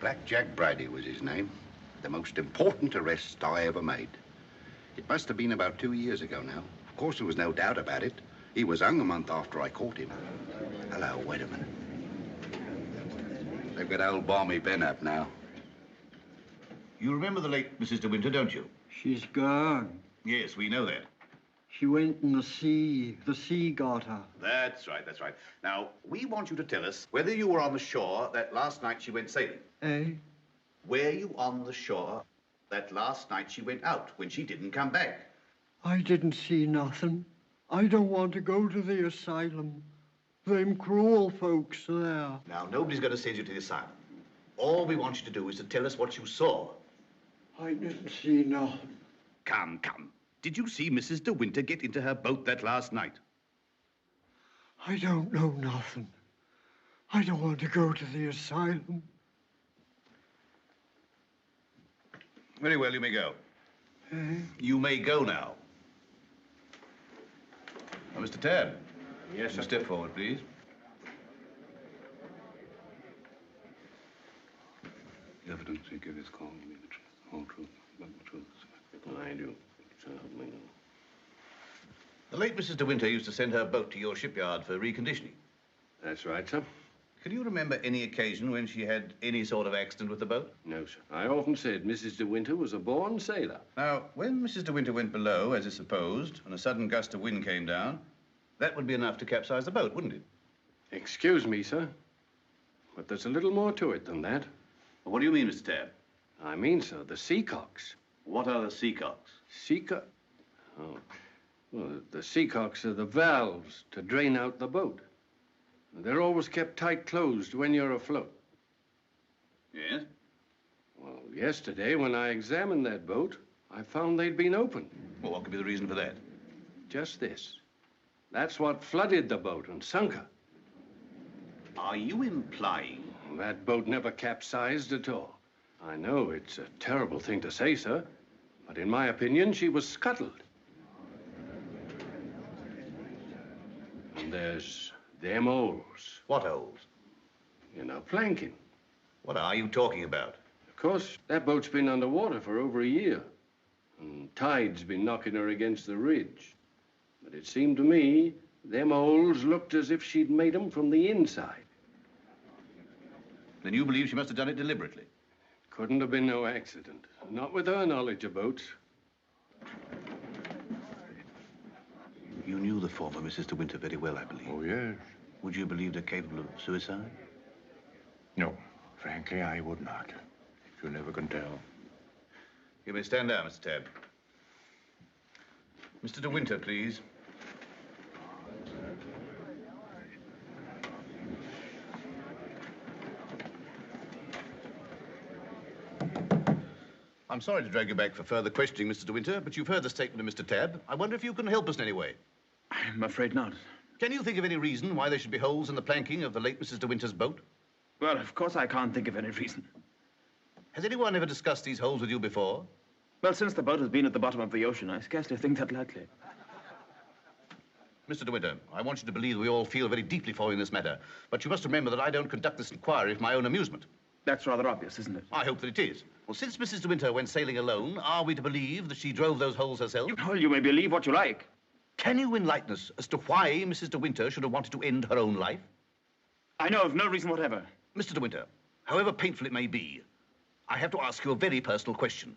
Speaker 21: Black Jack Bridie was his name. The most important arrest I ever made. It must have been about 2 years ago now. Of course, there was no doubt about it. He was hung a month after I caught him. Hello, wait a minute. They've got old Balmy Ben up now.
Speaker 22: You remember the late Mrs. De Winter, don't you?
Speaker 14: She's gone.
Speaker 22: Yes, we know that.
Speaker 14: She went in the sea. The sea got her.
Speaker 22: That's right, that's right. Now, we want you to tell us whether you were on the shore that last night she went sailing.
Speaker 14: Eh?
Speaker 22: Were you on the shore that last night she went out when she didn't come back?
Speaker 14: I didn't see nothing. I don't want to go to the asylum. Them cruel folks there.
Speaker 22: Now, nobody's going to send you to the asylum. All we want you to do is to tell us what you saw.
Speaker 14: I didn't see nothing.
Speaker 22: Come, come. Did you see Mrs. De Winter get into her boat that last night?
Speaker 14: I don't know nothing. I don't want to go to the asylum.
Speaker 22: Very well, you may go.
Speaker 14: Eh?
Speaker 22: You may go now. Now, Mr. Tabb.
Speaker 20: Yes, sir.
Speaker 22: Step forward, please.
Speaker 23: The evidence you give is calling me the truth, whole truth, but the truth.
Speaker 22: I do. So help me now. The late Mrs. De Winter used to send her boat to your shipyard for reconditioning.
Speaker 23: That's right, sir.
Speaker 22: Can you remember any occasion when she had any sort of accident with the boat?
Speaker 23: No, sir. I often said Mrs. De Winter was a born sailor.
Speaker 22: Now, when Mrs. De Winter went below, as is supposed, and a sudden gust of wind came down, that would be enough to capsize the boat, wouldn't it?
Speaker 23: Excuse me, sir, but there's a little more to it than that.
Speaker 22: Well, what do you mean, Mr. Tabb?
Speaker 23: I mean, sir, the seacocks.
Speaker 22: What are the seacocks?
Speaker 23: Oh, well, the seacocks are the valves to drain out the boat. They're always kept tight closed when you're afloat.
Speaker 22: Yes?
Speaker 23: Well, yesterday, when I examined that boat, I found they'd been opened.
Speaker 22: Well, what could be the reason for that?
Speaker 23: Just this. That's what flooded the boat and sunk her.
Speaker 22: Are you implying?
Speaker 23: That boat never capsized at all. I know it's a terrible thing to say, sir, but in my opinion, she was scuttled. And there's them holes.
Speaker 22: What holes?
Speaker 23: You know, planking.
Speaker 22: What are you talking about?
Speaker 23: Of course, that boat's been underwater for over a year. And tide's been knocking her against the ridge. But it seemed to me, them holes looked as if she'd made them from the inside.
Speaker 22: Then you believe she must have done it deliberately?
Speaker 23: Couldn't have been no accident. Not with her knowledge of boats.
Speaker 22: You knew the former Mrs. De Winter very well, I believe.
Speaker 16: Oh, yes.
Speaker 22: Would you believe her capable of suicide?
Speaker 16: No, frankly, I would not. You never can tell.
Speaker 22: You may stand down, Mr. Tabb. Mr. De Winter, please. I'm sorry to drag you back for further questioning, Mr. De Winter, but you've heard the statement of Mr. Tabb. I wonder if you can help us in any way.
Speaker 19: I'm afraid not.
Speaker 22: Can you think of any reason why there should be holes in the planking of the late Mrs. De Winter's boat?
Speaker 19: Well, of course I can't think of any reason.
Speaker 22: Has anyone ever discussed these holes with you before?
Speaker 19: Well, since the boat has been at the bottom of the ocean, I scarcely think that likely.
Speaker 22: Mr. De Winter, I want you to believe we all feel very deeply for you in this matter. But you must remember that I don't conduct this inquiry for my own amusement.
Speaker 3: That's rather obvious, isn't it?
Speaker 22: I hope that it is. Well, since Mrs. De Winter went sailing alone, are we to believe that she drove those holes herself?
Speaker 3: Well, you may believe what you like.
Speaker 22: Can you enlighten us as to why Mrs. De Winter should have wanted to end her own life?
Speaker 3: I know of no reason whatever.
Speaker 22: Mr. De Winter, however painful it may be, I have to ask you a very personal question.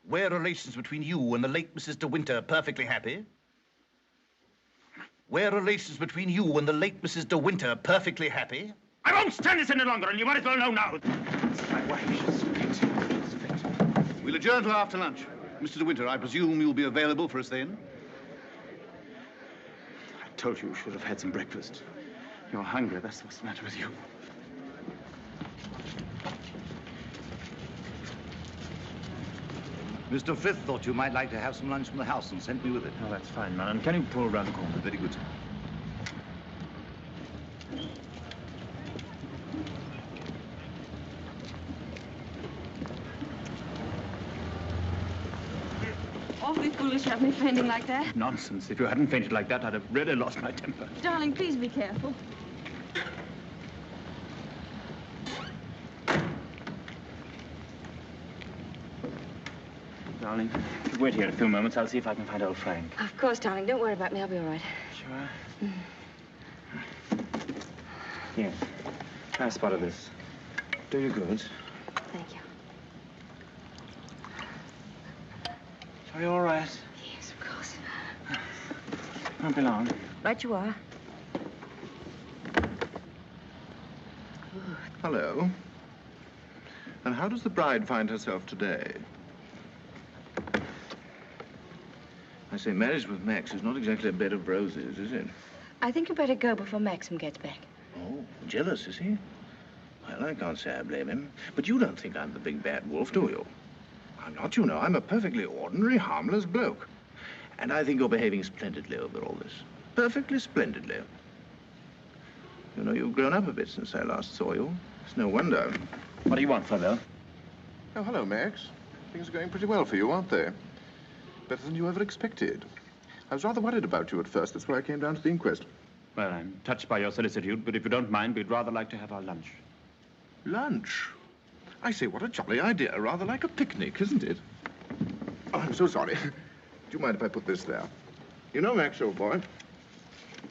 Speaker 22: Were relations between you and the late Mrs. De Winter perfectly happy? Were relations between you and the late Mrs. De Winter perfectly happy?
Speaker 3: I won't stand this any longer, and you might as well know now. My wife, she's fit.
Speaker 22: We'll adjourn till after lunch. Mr. De Winter, I presume you'll be available for us then?
Speaker 3: I told you should have had some breakfast. You're hungry, that's what's the matter with you.
Speaker 22: Mr. Frith thought you might like to have some lunch from the house and sent me with it.
Speaker 3: Oh, that's fine, man. And can you pull around the corner?
Speaker 22: Very good, sir.
Speaker 17: Awfully foolish to have me fainting like that.
Speaker 3: Nonsense. If you hadn't fainted like that, I'd have really lost my temper.
Speaker 17: Darling, please be careful.
Speaker 3: Darling, wait here a few moments. I'll see if I can find old Frank.
Speaker 17: Of course, darling. Don't worry about me. I'll be all right.
Speaker 3: Sure. Here. Try a spot of this. Do you good.
Speaker 17: Thank you.
Speaker 3: Are you all right?
Speaker 17: Yes, of course.
Speaker 3: Won't be long.
Speaker 17: Right you are.
Speaker 5: Hello. And how does the bride find herself today? I say, marriage with Max is not exactly a bed of roses, is it?
Speaker 17: I think you better go before Maxim gets back.
Speaker 5: Oh, jealous, is he? Well, I can't say I blame him. But you don't think I'm the big bad wolf, do you? I'm not, you know. I'm a perfectly ordinary, harmless bloke. And I think you're behaving splendidly over all this. Perfectly splendidly. You know, you've grown up a bit since I last saw you. It's no wonder.
Speaker 3: What do you want, Father?
Speaker 5: Oh, hello, Max. Things are going pretty well for you, aren't they? Better than you ever expected. I was rather worried about you at first. That's why I came down to the inquest.
Speaker 3: Well, I'm touched by your solicitude, but if you don't mind, we'd rather like to have our lunch.
Speaker 5: Lunch? I say, what a jolly idea. Rather like a picnic, isn't it? Oh, I'm so sorry. Do you mind if I put this there? You know, Max, old boy,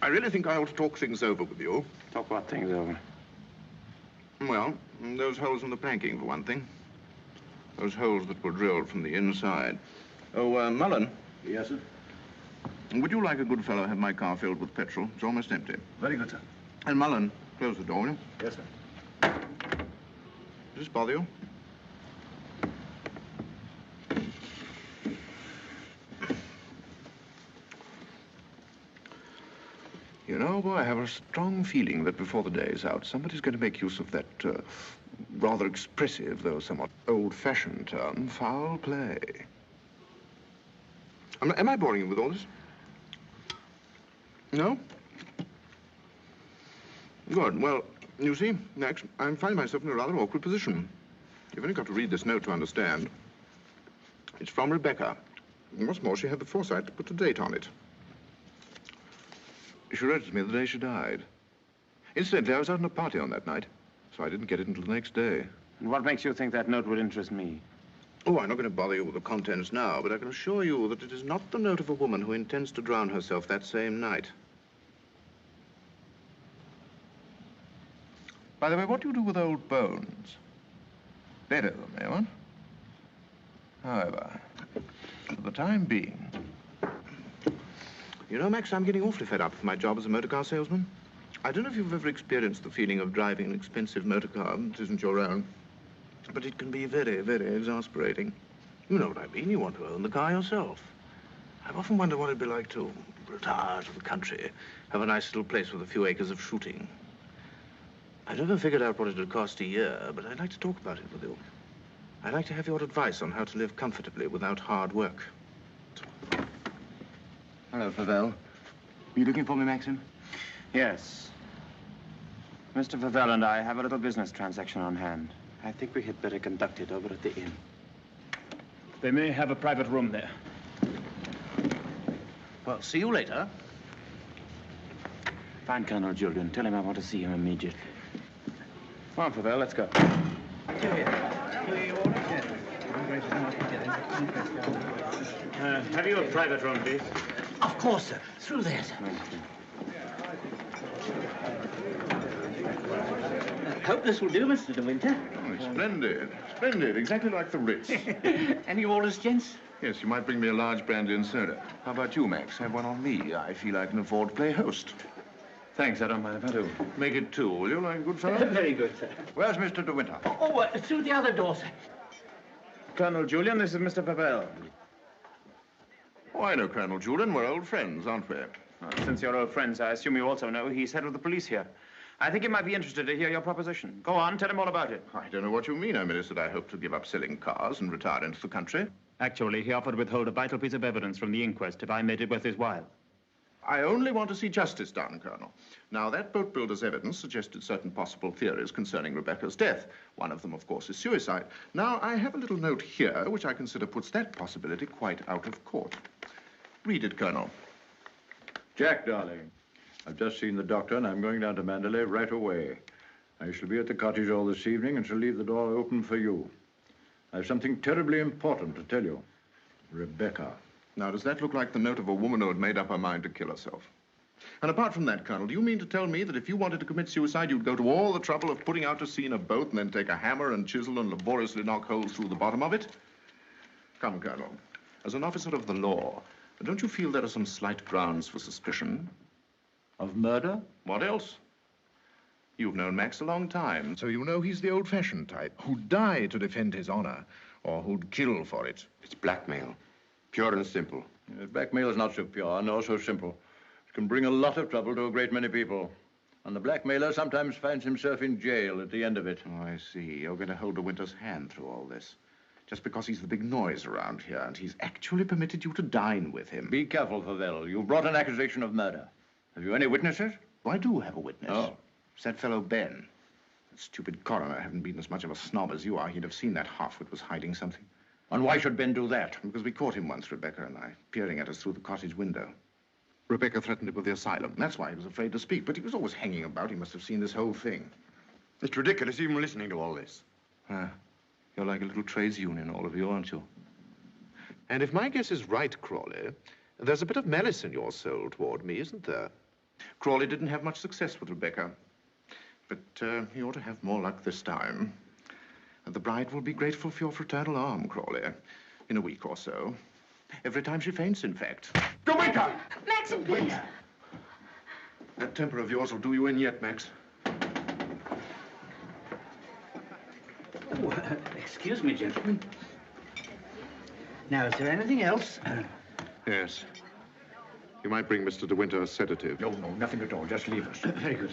Speaker 5: I really think I ought to talk things over with you.
Speaker 3: Talk what things over?
Speaker 5: Well, those holes in the planking, for one thing. Those holes that were drilled from the inside. Oh, Mullen.
Speaker 22: Yes, sir?
Speaker 5: Would you, like a good fellow, have my car filled with petrol? It's almost empty.
Speaker 22: Very good, sir.
Speaker 5: And Mullen, close the door, will you?
Speaker 22: Yes, sir.
Speaker 5: Does this bother you? You know, boy, I have a strong feeling that before the day is out, somebody's going to make use of that rather expressive, though somewhat old-fashioned term, foul play. Am I boring you with all this? No? Good. Well, you see, Max, I find myself in a rather awkward position. You've only got to read this note to understand. It's from Rebecca. And what's more, she had the foresight to put a date on it. She wrote it to me the day she died. Incidentally, I was out on a party on that night, so I didn't get it until the next day.
Speaker 3: And what makes you think that note would interest me?
Speaker 5: Oh, I'm not going to bother you with the contents now, but I can assure you that it is not the note of a woman who intends to drown herself that same night. By the way, what do you do with old bones? Bury them, eh, what? However, for the time being... You know, Max, I'm getting awfully fed up with my job as a motor car salesman. I don't know if you've ever experienced the feeling of driving an expensive motor car that isn't your own, but it can be very, very exasperating. You know what I mean. You want to own the car yourself. I've often wondered what it'd be like to retire to the country, have a nice little place with a few acres of shooting. I've never figured out what it would cost a year, but I'd like to talk about it with you. I'd like to have your advice on how to live comfortably without hard work.
Speaker 19: Hello, Favell. Are you looking for me, Maxim?
Speaker 3: Yes. Mr. Favell and I have a little business transaction on hand. I think we had better conduct it over at the inn. They may have a private room there.
Speaker 22: Well, see you later.
Speaker 3: Find Colonel Julian. Tell him I want to see him immediately. Come on, Favell, let's go. Have you a private room, please?
Speaker 7: Of course, sir. Through there, sir. Hope this will do, Mr. De Winter.
Speaker 16: Oh, splendid. Splendid. Exactly like the Ritz.
Speaker 7: Any orders, gents?
Speaker 16: Yes, you might bring me a large brandy and soda. How about you, Max? Have one on me. I feel I can afford to play host.
Speaker 3: Thanks, I don't mind if I do.
Speaker 16: Make it two, will you, like a good fellow?
Speaker 7: Very good, sir.
Speaker 20: Where's Mr. De Winter?
Speaker 7: Oh, through the other door, sir.
Speaker 3: Colonel Julian, this is Mr. Favell.
Speaker 16: Oh, I know Colonel Julian. We're old friends, aren't we?
Speaker 3: Well, since you're old friends, I assume you also know he's head of the police here. I think he might be interested to hear your proposition. Go on, tell him all about it.
Speaker 16: I don't know what you mean. I merely said I hope to give up selling cars and retire into the country.
Speaker 3: Actually, he offered to withhold a vital piece of evidence from the inquest if I made it worth his while.
Speaker 16: I only want to see justice done, Colonel. Now, that boat builder's evidence suggested certain possible theories concerning Rebecca's death. One of them, of course, is suicide. Now, I have a little note here which I consider puts that possibility quite out of court. Read it, Colonel.
Speaker 20: Jack, darling, I've just seen the doctor, and I'm going down to Mandalay right away. I shall be at the cottage all this evening and shall leave the door open for you. I have something terribly important to tell you. Rebecca.
Speaker 16: Now, does that look like the note of a woman who had made up her mind to kill herself? And apart from that, Colonel, do you mean to tell me that if you wanted to commit suicide, you'd go to all the trouble of putting out to sea in a boat and then take a hammer and chisel and laboriously knock holes through the bottom of it? Come, Colonel. As an officer of the law, don't you feel there are some slight grounds for suspicion?
Speaker 20: Of murder?
Speaker 16: What else? You've known Max a long time, so you know he's the old-fashioned type who'd die to defend his honor, or who'd kill for it.
Speaker 9: It's blackmail. Pure and simple.
Speaker 20: Blackmail is not so pure nor so simple. It can bring a lot of trouble to a great many people. And the blackmailer sometimes finds himself in jail at the end of it.
Speaker 16: Oh, I see. You're going to hold De Winter's hand through all this. Just because he's the big noise around here, and he's actually permitted you to dine with him.
Speaker 20: Be careful, Favell. You've brought an accusation of murder. Have you any witnesses?
Speaker 16: I do have a witness.
Speaker 20: Oh.
Speaker 16: It's that fellow Ben. That stupid coroner hadn't been as much of a snob as you are. He'd have seen that half-wit was hiding something.
Speaker 20: And why should Ben do that?
Speaker 16: Because we caught him once, Rebecca and I, peering at us through the cottage window. Rebecca threatened him with the asylum. That's why he was afraid to speak. But he was always hanging about. He must have seen this whole thing.
Speaker 9: It's ridiculous even listening to all this.
Speaker 16: You're like a little trades union, all of you, aren't you? And if my guess is right, Crawley, there's a bit of malice in your soul toward me, isn't there? Crawley didn't have much success with Rebecca. But he ought to have more luck this time. And the bride will be grateful for your fraternal arm, Crawley, in a week or so. Every time she faints, in fact.
Speaker 7: De Winter!
Speaker 17: Max, please.
Speaker 16: That temper of yours will do you in yet, Max.
Speaker 7: Oh, excuse me, gentlemen. Now, is there anything else?
Speaker 16: Yes. You might bring Mr. De Winter a sedative.
Speaker 20: No, nothing at all. Just leave us.
Speaker 7: Very good.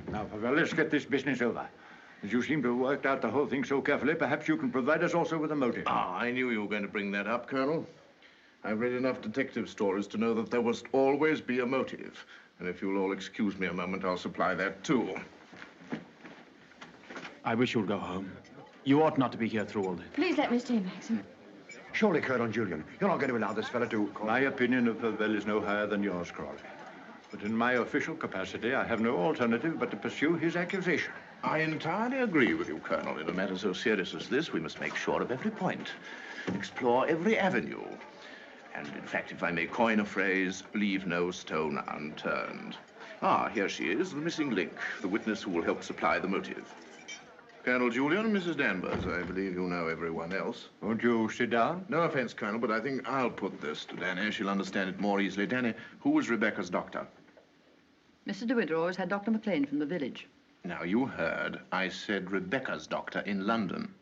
Speaker 20: Now, Favell, let's get this business over. As you seem to have worked out the whole thing so carefully, perhaps you can provide us also with a motive.
Speaker 16: I knew you were going to bring that up, Colonel. I've read enough detective stories to know that there must always be a motive. And if you'll all excuse me a moment, I'll supply that, too.
Speaker 3: I wish you'd go home. You ought not to be here through all this.
Speaker 17: Please let me stay, Maxim.
Speaker 9: Surely, Colonel Julian, you're not going to allow this fellow to...
Speaker 20: My opinion of Favell is no higher than yours, Crawley. But in my official capacity, I have no alternative but to pursue his accusation.
Speaker 16: I entirely agree with you, Colonel. In a matter so serious as this, we must make sure of every point, explore every avenue. And, in fact, if I may coin a phrase, leave no stone unturned. Here she is, the missing link, the witness who will help supply the motive. Colonel Julian, Mrs. Danvers, I believe you know everyone else.
Speaker 20: Won't you sit down?
Speaker 16: No offense, Colonel, but I think I'll put this to Danny. She'll understand it more easily. Danny, who was Rebecca's doctor?
Speaker 8: Mr. De Winter always had Dr. McLean from the village.
Speaker 16: Now, you heard. I said Rebecca's doctor in London.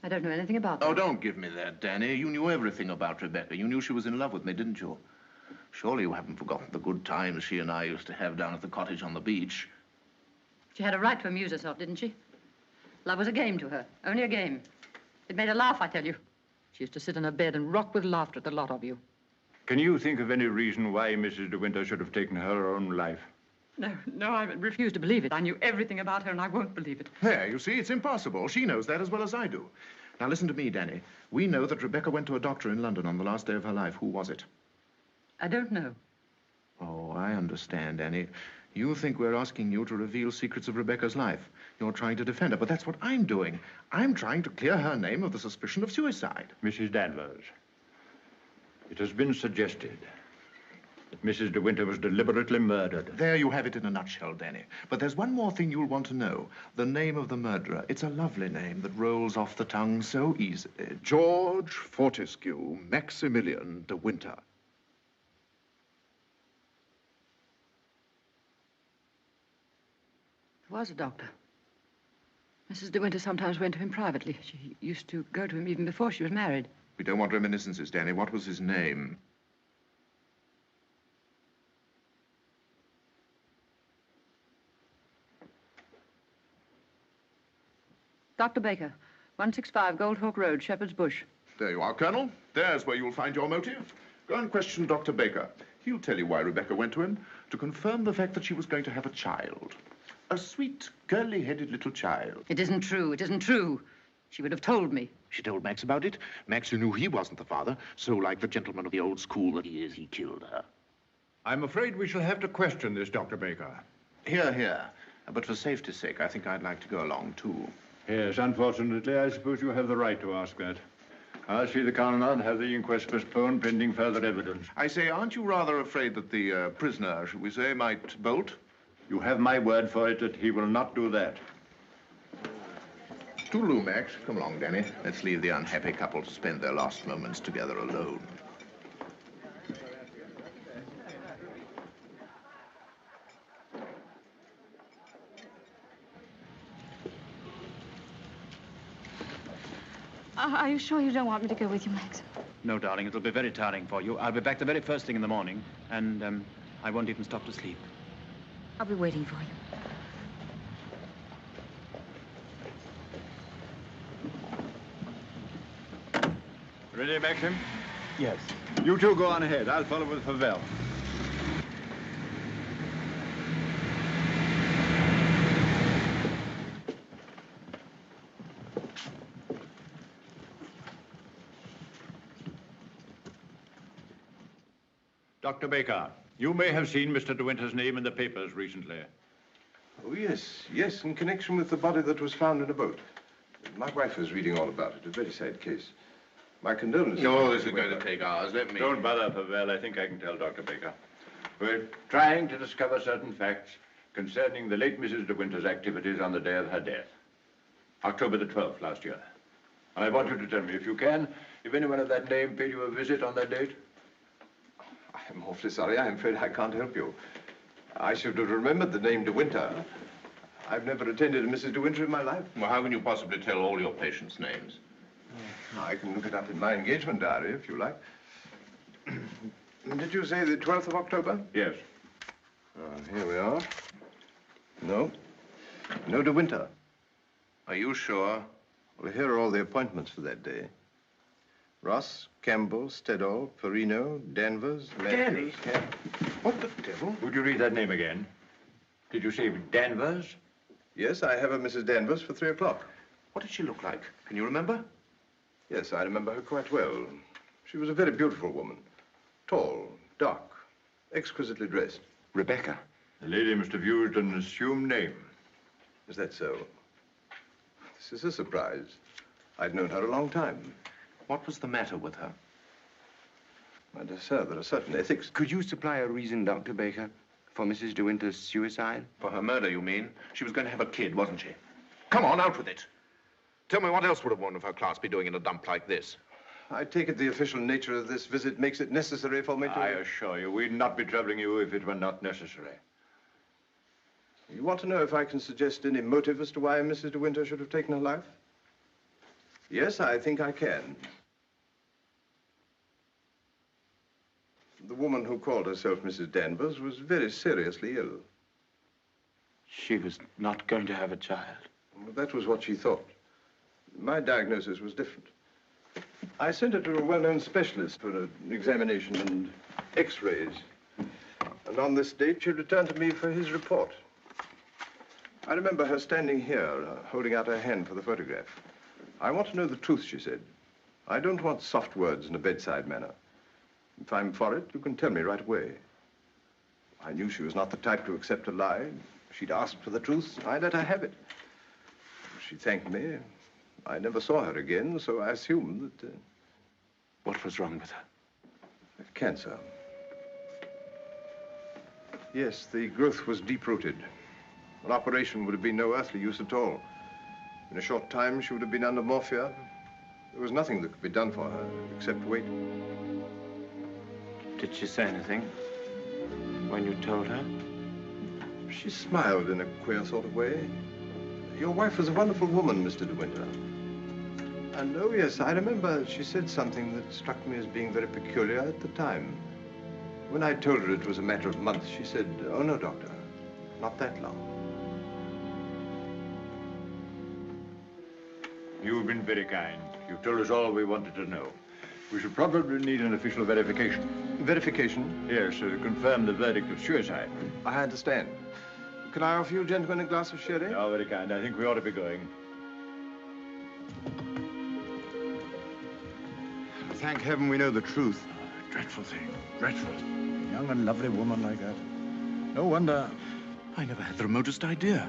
Speaker 8: I don't know anything about that.
Speaker 16: Oh, don't give me that, Danny. You knew everything about Rebecca. You knew she was in love with me, didn't you? Surely you haven't forgotten the good times she and I used to have down at the cottage on the beach.
Speaker 8: She had a right to amuse herself, didn't she? Love was a game to her, only a game. It made her laugh, I tell you. She used to sit in her bed and rock with laughter at the lot of you.
Speaker 20: Can you think of any reason why Mrs. De Winter should have taken her own life?
Speaker 8: No, I refuse to believe it. I knew everything about her, and I won't believe it.
Speaker 16: There, you see, it's impossible. She knows that as well as I do. Now, listen to me, Danny. We know that Rebecca went to a doctor in London on the last day of her life. Who was it?
Speaker 8: I don't know.
Speaker 16: Oh, I understand, Danny. You think we're asking you to reveal secrets of Rebecca's life. You're trying to defend her, but that's what I'm doing. I'm trying to clear her name of the suspicion of suicide.
Speaker 20: Mrs. Danvers, it has been suggested that Mrs. De Winter was deliberately murdered.
Speaker 16: There you have it in a nutshell, Danny. But there's one more thing you'll want to know. The name of the murderer. It's a lovely name that rolls off the tongue so easily.
Speaker 5: George Fortescue Maximilian De Winter.
Speaker 8: There was a doctor. Mrs. De Winter sometimes went to him privately. She used to go to him even before she was married.
Speaker 16: We don't want reminiscences, Danny. What was his name?
Speaker 8: Dr. Baker, 165 Goldhawk Road, Shepherd's Bush.
Speaker 16: There you are, Colonel. There's where you'll find your motive. Go and question Dr. Baker. He'll tell you why Rebecca went to him, to confirm the fact that she was going to have a child. A sweet, curly-headed little child.
Speaker 8: It isn't true. It isn't true. She would have told me.
Speaker 16: She told Max about it. Max, who knew he wasn't the father, so like the gentleman of the old school that he is, he killed her.
Speaker 20: I'm afraid we shall have to question this, Dr. Baker.
Speaker 16: Here, here. But for safety's sake, I think I'd like to go along, too.
Speaker 20: Yes, unfortunately, I suppose you have the right to ask that. I'll see the coroner and have the inquest postponed pending further evidence.
Speaker 16: I say, aren't you rather afraid that the prisoner, should we say, might bolt?
Speaker 20: You have my word for it that he will not do that.
Speaker 16: Toodaloo, Max. Come along, Danny. Let's leave the unhappy couple to spend their last moments together alone.
Speaker 1: Are you sure you don't want me to go with you, Max?
Speaker 2: No, darling, it'll be very tiring for you. I'll be back the very first thing in the morning, and I won't even stop to sleep.
Speaker 1: I'll be waiting for you.
Speaker 20: Ready, Maxim?
Speaker 2: Yes.
Speaker 20: You two go on ahead. I'll follow with Favell. Dr. Baker, you may have seen Mr. De Winter's name in the papers recently.
Speaker 5: Oh, yes, yes, in connection with the body that was found in a boat. My wife was reading all about it. A very sad case. My condolences.
Speaker 16: No, this is going to take hours. Let me...
Speaker 20: Don't bother, Favell. I think I can tell Dr. Baker. We're trying to discover certain facts concerning the late Mrs. De Winter's activities on the day of her death. October the 12th last year. And I want you to tell me, if you can, if anyone of that name paid you a visit on that date.
Speaker 5: I'm awfully sorry. I'm afraid I can't help you. I should have remembered the name De Winter. I've never attended a Mrs. De Winter in my life.
Speaker 16: Well, how can you possibly tell all your patients' names?
Speaker 5: I can look it up in my engagement diary, if you like. Did you say the 12th of October?
Speaker 20: Yes.
Speaker 5: Here we are. No. No De Winter.
Speaker 16: Are you sure?
Speaker 5: Well, here are all the appointments for that day. Ross, Campbell, Stedall, Perino, Danvers, Matthews.
Speaker 20: Danny?
Speaker 16: What the devil?
Speaker 20: Would you read that name again? Did you say Danvers?
Speaker 5: Yes, I have a Mrs. Danvers for 3 o'clock.
Speaker 16: What did she look like? Can you remember?
Speaker 5: Yes, I remember her quite well. She was a very beautiful woman. Tall, dark, exquisitely dressed.
Speaker 16: Rebecca.
Speaker 20: The lady must have used an assumed name.
Speaker 5: Is that so? This is a surprise. I'd known her a long time.
Speaker 16: What was the matter with her?
Speaker 5: My dear sir, there are certain ethics.
Speaker 9: Could you supply a reason, Dr. Baker, for Mrs. De Winter's suicide?
Speaker 16: For her murder, you mean? She was going to have a kid, wasn't she? Come on, out with it. Tell me, what else would a woman of her class be doing in a dump like this?
Speaker 5: I take it the official nature of this visit makes it necessary for me to...
Speaker 20: I assure you, we'd not be troubling you if it were not necessary.
Speaker 5: You want to know if I can suggest any motive as to why Mrs. De Winter should have taken her life? Yes, I think I can. The woman who called herself Mrs. Danvers was very seriously ill.
Speaker 19: She was not going to have a child.
Speaker 5: Well, that was what she thought. My diagnosis was different. I sent her to a well-known specialist for an examination and x-rays. And on this date, she returned to me for his report. I remember her standing here, holding out her hand for the photograph.
Speaker 16: I want to know the truth, she said. I don't want soft words in a bedside manner. If I'm for it, you can tell me right away. I knew she was not the type to accept a lie. She'd asked for the truth, I let her have it. She thanked me. I never saw her again, so I assumed that...
Speaker 3: What was wrong with her?
Speaker 16: Cancer. Yes, the growth was deep-rooted. An operation would have been no earthly use at all. In a short time, she would have been under morphia. There was nothing that could be done for her, except wait.
Speaker 3: Did she say anything when you told her?
Speaker 16: She smiled in a queer sort of way. Your wife was a wonderful woman, Mr. De Winter. And, oh, yes, I remember she said something that struck me as being very peculiar at the time. When I told her it was a matter of months, she said, "Oh, no, doctor, not that long."
Speaker 20: You've been very kind. You've told us all we wanted to know. We should probably need an official verification.
Speaker 16: Verification?
Speaker 20: Yes, to confirm the verdict of suicide.
Speaker 16: I understand. Can I offer you gentlemen a glass of sherry?
Speaker 20: Oh, very kind. I think we ought to be going.
Speaker 9: Thank heaven we know the truth.
Speaker 12: Oh, dreadful thing. Dreadful. A young and lovely woman like that. No wonder I never had the remotest idea.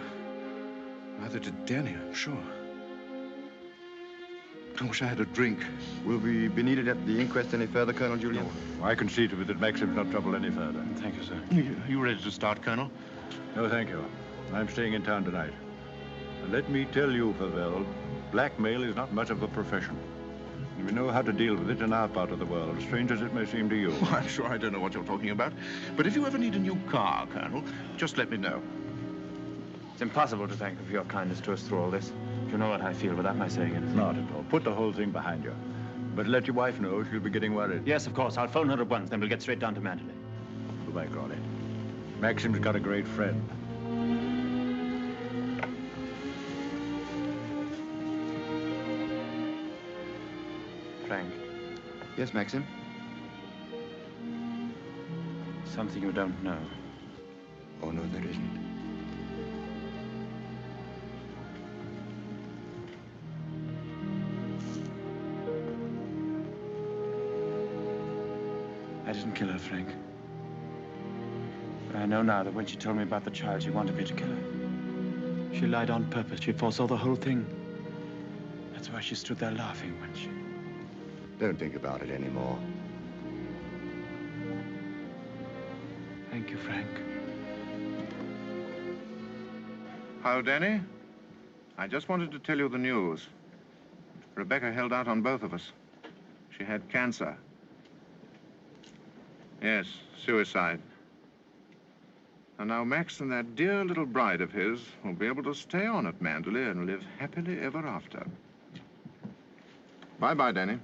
Speaker 12: Neither did Danny, I'm sure. I wish I had a drink.
Speaker 9: Will we be needed at the inquest any further, Colonel Julian?
Speaker 20: No. I can see to it that Maxim's not troubled any further.
Speaker 12: Thank you, sir. You ready to start, Colonel?
Speaker 20: No, thank you. I'm staying in town tonight. And let me tell you, Favell, blackmail is not much of a profession. We know how to deal with it in our part of the world, strange as it may seem to you.
Speaker 12: Well, I'm sure I don't know what you're talking about. But if you ever need a new car, Colonel, just let me know.
Speaker 3: It's impossible to thank you for your kindness to us through all this. You know what I feel without my saying it.
Speaker 20: Not at all. Put the whole thing behind you. But let your wife know she'll be getting worried.
Speaker 3: Yes, of course. I'll phone her at once, then we'll get straight down to Mandalay.
Speaker 20: Goodbye, Crawley. Maxim's got a great friend.
Speaker 3: Frank.
Speaker 9: Yes, Maxim?
Speaker 3: Something you don't know.
Speaker 9: Oh, no, there isn't.
Speaker 3: I didn't kill her, Frank. But I know now that when she told me about the child, she wanted me to kill her. She lied on purpose. She foresaw the whole thing. That's why she stood there laughing when she...
Speaker 9: Don't think about it anymore.
Speaker 3: Thank you, Frank.
Speaker 16: How, Danny? I just wanted to tell you the news. Rebecca held out on both of us. She had cancer. Yes, suicide. And now Max and that dear little bride of his will be able to stay on at Mandalay and live happily ever after. Bye-bye, Danny.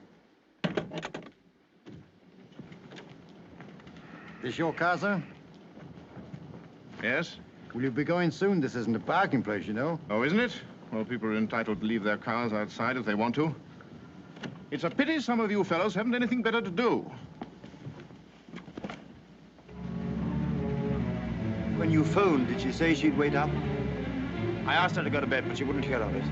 Speaker 9: This your car, sir?
Speaker 16: Yes?
Speaker 9: Will you be going soon? This isn't a parking place, you know.
Speaker 16: Oh, isn't it? Well, people are entitled to leave their cars outside if they want to. It's a pity some of you fellows haven't anything better to do.
Speaker 9: When you phoned, did she say she'd wait up?
Speaker 3: I asked her to go to bed, but she wouldn't hear of it.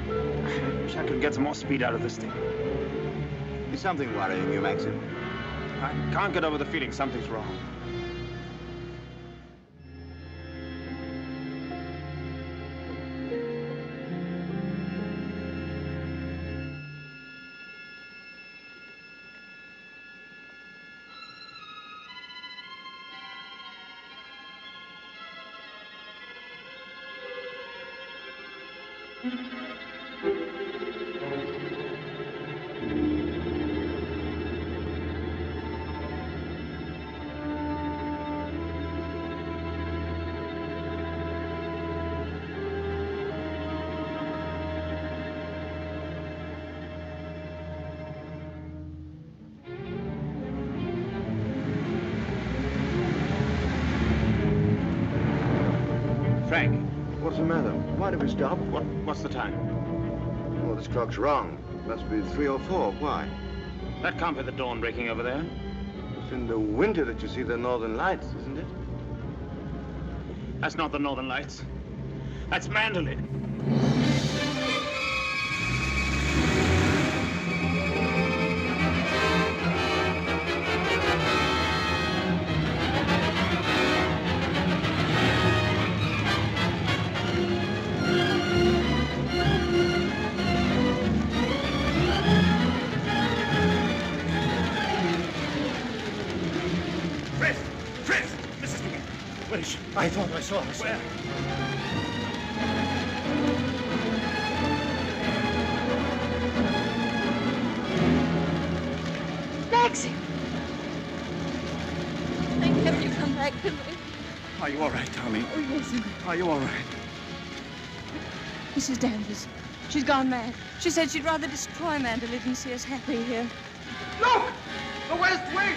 Speaker 3: I wish I could get some more speed out of this thing.
Speaker 9: Is something worrying you, Maxim?
Speaker 3: I can't get over the feeling something's wrong. Frank.
Speaker 9: What's the matter? Why did we stop?
Speaker 3: What's the time?
Speaker 9: Well, this clock's wrong. It must be 3 or 4. Why?
Speaker 3: That can't be the dawn breaking over there.
Speaker 9: It's in the winter that you see the northern lights, isn't it?
Speaker 3: That's not the northern lights. That's Mandalay.
Speaker 22: Yes, I thought I saw her. Where?
Speaker 17: Maxim! Thank heaven you come back to me.
Speaker 22: Are you all right, darling?
Speaker 17: Oh, yes.
Speaker 22: Are you all right?
Speaker 17: Mrs. Danvers, she's gone mad. She said she'd rather destroy Mandalay than see us happy here.
Speaker 7: Look! The West Wing!